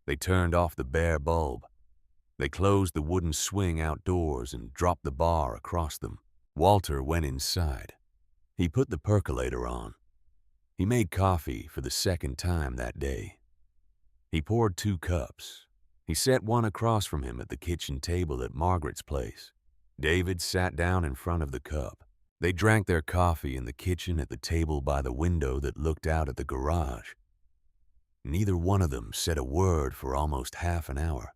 They turned off the bare bulb. They closed the wooden swing outdoors and dropped the bar across them. Walter went inside. He put the percolator on. He made coffee for the second time that day. He poured 2 cups. He set one across from him at the kitchen table at Margaret's place. David sat down in front of the cup. They drank their coffee in the kitchen at the table by the window that looked out at the garage. Neither one of them said a word for almost half an hour.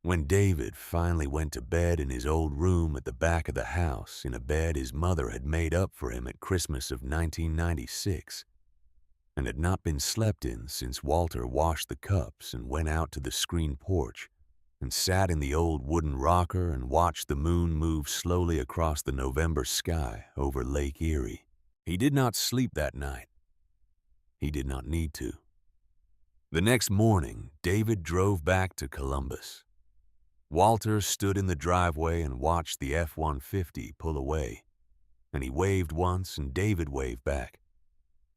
When David finally went to bed in his old room at the back of the house, in a bed his mother had made up for him at Christmas of 1996, and had not been slept in since Walter washed the cups and went out to the screen porch and sat in the old wooden rocker and watched the moon move slowly across the November sky over Lake Erie. He did not sleep that night. He did not need to. The next morning, David drove back to Columbus. Walter stood in the driveway and watched the F-150 pull away, and he waved once and David waved back,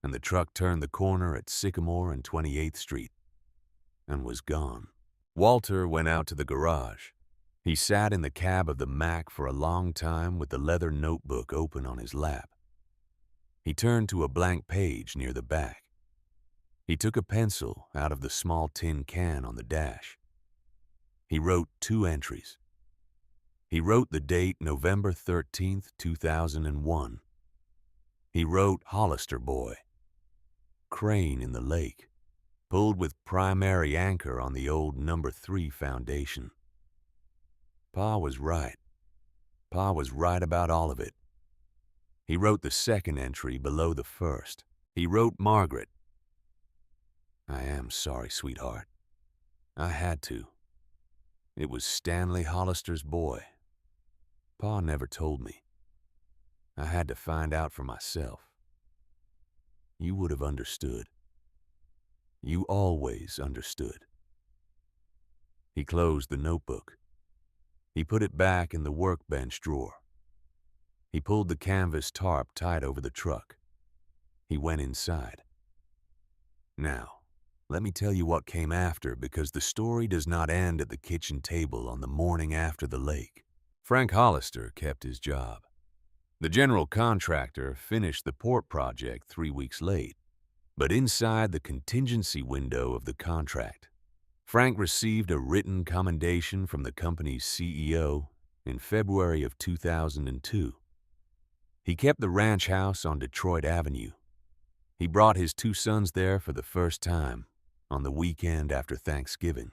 and the truck turned the corner at Sycamore and 28th Street and was gone. Walter went out to the garage. He sat in the cab of the Mack for a long time with the leather notebook open on his lap. He turned to a blank page near the back. He took a pencil out of the small tin can on the dash. He wrote 2 entries. He wrote the date November 13th, 2001. He wrote Hollister Boy. Crane in the lake, pulled with primary anchor on the old number 3 foundation. Pa was right. Pa was right about all of it. He wrote the second entry below the first. He wrote Margaret. I am sorry, sweetheart. I had to. It was Stanley Hollister's boy. Pa never told me. I had to find out for myself. You would have understood. You always understood. He closed the notebook. He put it back in the workbench drawer. He pulled the canvas tarp tight over the truck. He went inside. Now, let me tell you what came after, because the story does not end at the kitchen table on the morning after the lake. Frank Hollister kept his job. The general contractor finished the port project 3 weeks late, but inside the contingency window of the contract, Frank received a written commendation from the company's CEO in February of 2002. He kept the ranch house on Detroit Avenue. He brought his 2 sons there for the first time on the weekend after Thanksgiving.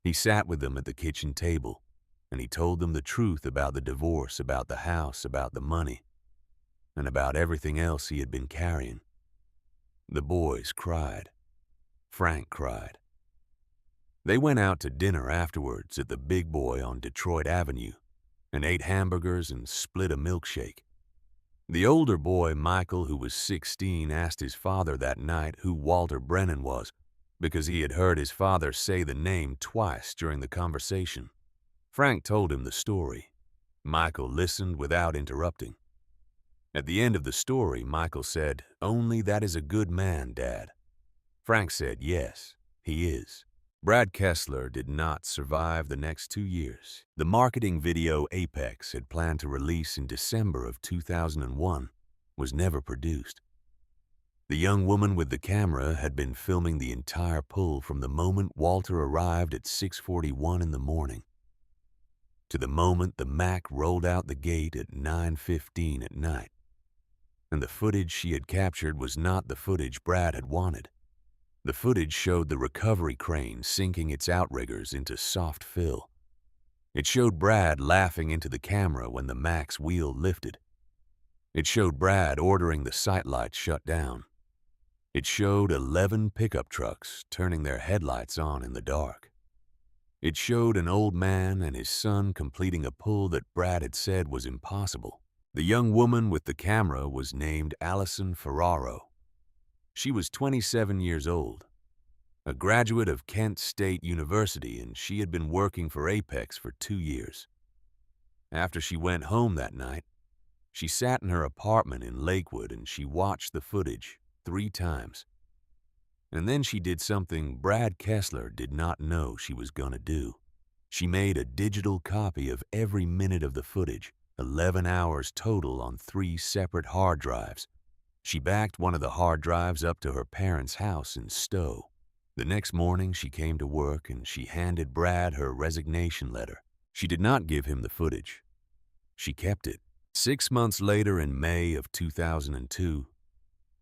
He sat with them at the kitchen table, and he told them the truth about the divorce, about the house, about the money, and about everything else he had been carrying. The boys cried. Frank cried. They went out to dinner afterwards at the Big Boy on Detroit Avenue and ate hamburgers and split a milkshake. The older boy, Michael, who was 16, asked his father that night who Walter Brennan was, because he had heard his father say the name twice during the conversation. Frank told him the story. Michael listened without interrupting. At the end of the story, Michael said, "Only that is a good man, Dad." Frank said yes, he is. Brad Kessler did not survive the next 2 years. The marketing video Apex had planned to release in December of 2001 was never produced. The young woman with the camera had been filming the entire pull from the moment Walter arrived at 6:41 in the morning to the moment the Mack rolled out the gate at 9:15 at night. And the footage she had captured was not the footage Brad had wanted. The footage showed the recovery crane sinking its outriggers into soft fill. It showed Brad laughing into the camera when the Mack's wheel lifted. It showed Brad ordering the sight lights shut down. It showed 11 pickup trucks turning their headlights on in the dark. It showed an old man and his son completing a pull that Brad had said was impossible. The young woman with the camera was named Allison Ferraro. She was 27 years old, a graduate of Kent State University, and she had been working for Apex for 2 years. After she went home that night, she sat in her apartment in Lakewood and she watched the footage 3 times. And then she did something Brad Kessler did not know she was gonna do. She made a digital copy of every minute of the footage, 11 hours total on 3 separate hard drives. She backed one of the hard drives up to her parents' house in Stowe. The next morning she came to work and she handed Brad her resignation letter. She did not give him the footage. She kept it. 6 months later, in May of 2002,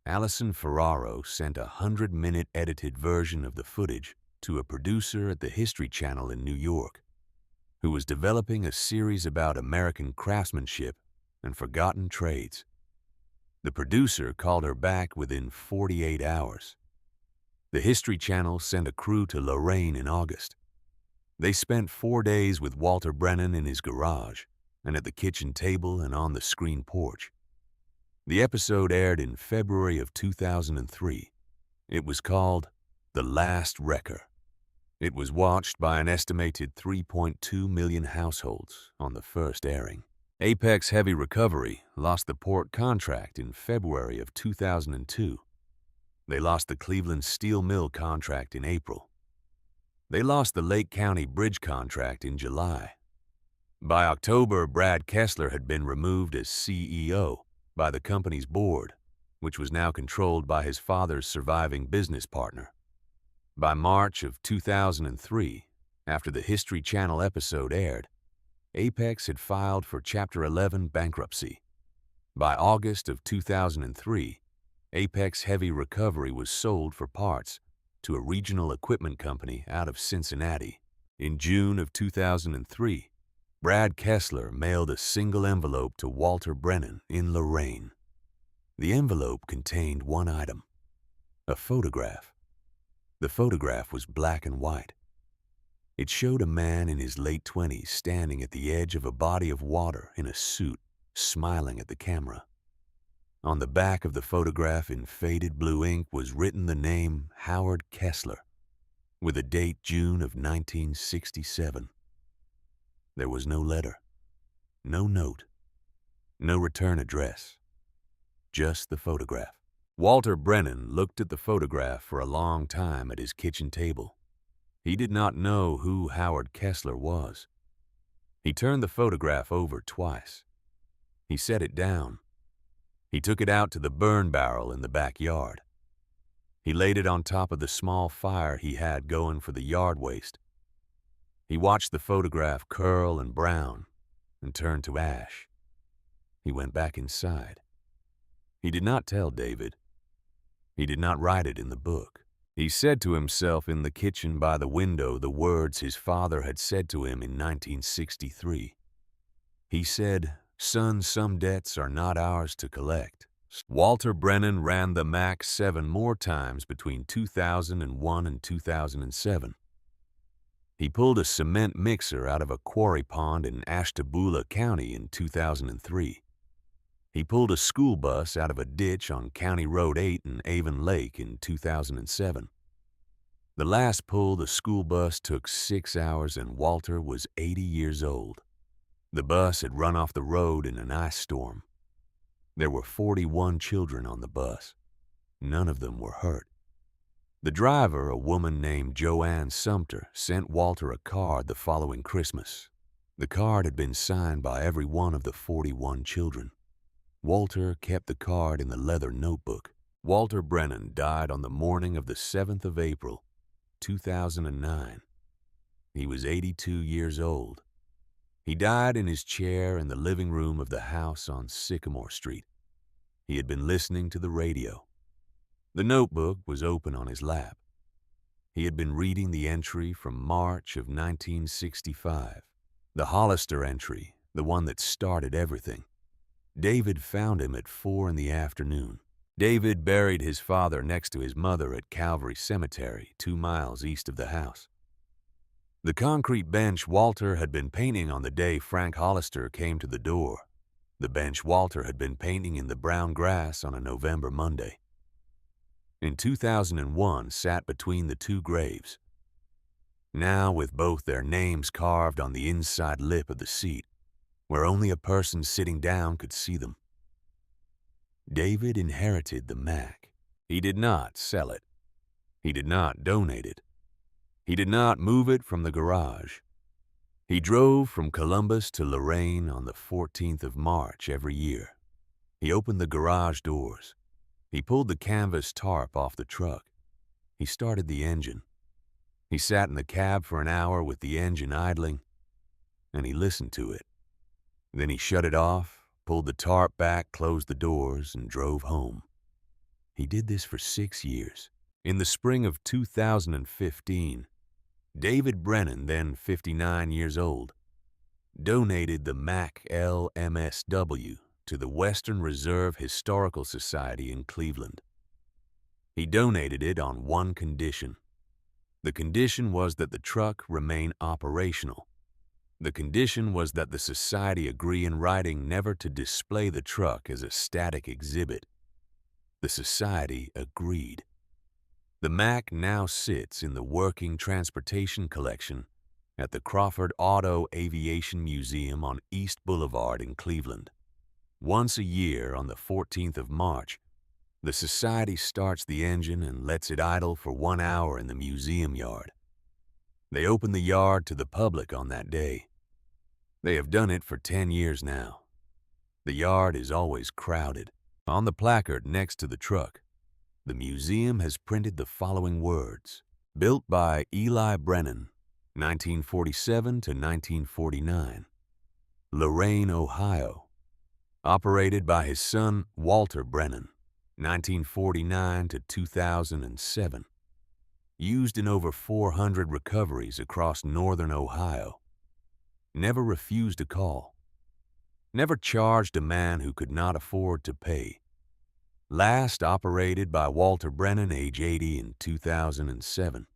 Allison Ferraro sent a 100-minute edited version of the footage to a producer at the History Channel in New York, who was developing a series about American craftsmanship and forgotten trades. The producer called her back within 48 hours. The History Channel sent a crew to Lorraine in August. They spent 4 days with Walter Brennan in his garage and at the kitchen table and on the screen porch. The episode aired in February of 2003. It was called The Last Wrecker. It was watched by an estimated 3.2 million households on the first airing. Apex Heavy Recovery lost the port contract in February of 2002. They lost the Cleveland Steel Mill contract in April. They lost the Lake County Bridge contract in July. By October, Brad Kessler had been removed as CEO by the company's board, which was now controlled by his father's surviving business partner. By March of 2003, after the History Channel episode aired, Apex had filed for Chapter 11 bankruptcy. By August of 2003, Apex Heavy Recovery was sold for parts to a regional equipment company out of Cincinnati. In June of 2003, Brad Kessler mailed a single envelope to Walter Brennan in Lorraine. The envelope contained one item, a photograph. The photograph was black and white. It showed a man in his late 20s standing at the edge of a body of water in a suit, smiling at the camera. On the back of the photograph in faded blue ink was written the name Howard Kessler, with a date June of 1967. There was no letter, no note, no return address, just the photograph. Walter Brennan looked at the photograph for a long time at his kitchen table. He did not know who Howard Kessler was. He turned the photograph over twice. He set it down. He took it out to the burn barrel in the backyard. He laid it on top of the small fire he had going for the yard waste. He watched the photograph curl and brown and turn to ash. He went back inside. He did not tell David. He did not write it in the book. He said to himself in the kitchen by the window the words his father had said to him in 1963. He said, "Son, some debts are not ours to collect." Walter Brennan ran the Mack 7 more times between 2001 and 2007. He pulled a cement mixer out of a quarry pond in Ashtabula County in 2003. He pulled a school bus out of a ditch on County Road 8 in Avon Lake in 2007. The last pull the school bus took 6 hours and Walter was 80 years old. The bus had run off the road in an ice storm. There were 41 children on the bus. None of them were hurt. The driver, a woman named Joanne Sumter, sent Walter a card the following Christmas. The card had been signed by every one of the 41 children. Walter kept the card in the leather notebook. Walter Brennan died on the morning of the 7th of April, 2009. He was 82 years old. He died in his chair in the living room of the house on Sycamore Street. He had been listening to the radio. The notebook was open on his lap. He had been reading the entry from March of 1965, the Hollister entry, the one that started everything. David found him at 4 in the afternoon. David buried his father next to his mother at Calvary Cemetery, 2 miles east of the house. The concrete bench Walter had been painting on the day Frank Hollister came to the door. The bench Walter had been painting in the brown grass on a November Monday. In 2001, sat between the two graves. Now with both their names carved on the inside lip of the seat, where only a person sitting down could see them. David inherited the Mac. He did not sell it. He did not donate it. He did not move it from the garage. He drove from Columbus to Lorain on the 14th of March every year. He opened the garage doors. He pulled the canvas tarp off the truck. He started the engine. He sat in the cab for an hour with the engine idling, and he listened to it. Then he shut it off, pulled the tarp back, closed the doors, and drove home. He did this for 6 years. In the spring of 2015, David Brennan, then 59 years old, donated the Mac LMSW to the Western Reserve Historical Society in Cleveland. He donated it on one condition. The condition was that the truck remain operational. The condition was that the society agree in writing never to display the truck as a static exhibit. The society agreed. The Mac now sits in the Working Transportation Collection at the Crawford Auto Aviation Museum on East Boulevard in Cleveland. Once a year, on the 14th of March, the society starts the engine and lets it idle for 1 hour in the museum yard. They open the yard to the public on that day. They have done it for 10 years now. The yard is always crowded. On the placard next to the truck, the museum has printed the following words: built by Eli Brennan, 1947 to 1949, Lorain, Ohio. Operated by his son, Walter Brennan, 1949 to 2007. Used in over 400 recoveries across northern Ohio. Never refused a call. Never charged a man who could not afford to pay. Last operated by Walter Brennan, age 80, in 2007.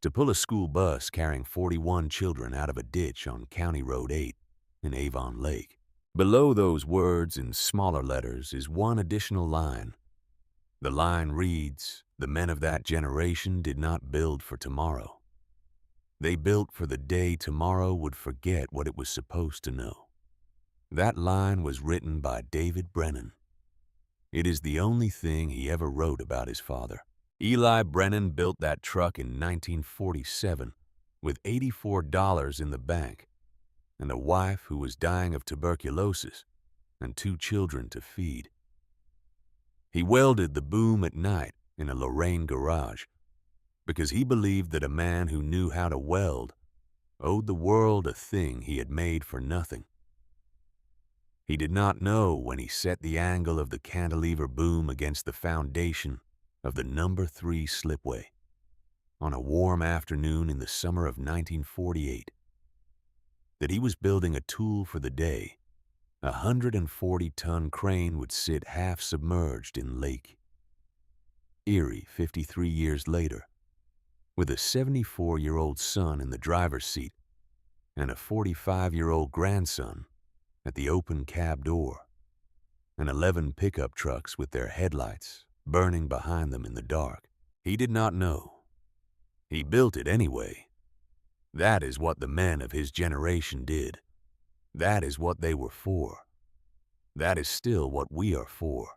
To pull a school bus carrying 41 children out of a ditch on County Road 8 in Avon Lake. Below those words in smaller letters is one additional line. The line reads, "The men of that generation did not build for tomorrow. They built for the day tomorrow would forget what it was supposed to know." That line was written by David Brennan. It is the only thing he ever wrote about his father. Eli Brennan built that truck in 1947 with $84 in the bank and a wife who was dying of tuberculosis and 2 children to feed. He welded the boom at night in a Lorain garage because he believed that a man who knew how to weld owed the world a thing he had made for nothing. He did not know when he set the angle of the cantilever boom against the foundation of the number 3 slipway on a warm afternoon in the summer of 1948 that he was building a tool for the day. A 140-ton crane would sit half submerged in Lake Erie 53 years later, with a 74-year-old son in the driver's seat and a 45-year-old grandson at the open cab door, and 11 pickup trucks with their headlights burning behind them in the dark. He did not know. He built it anyway. That is what the men of his generation did. That is what they were for. That is still what we are for.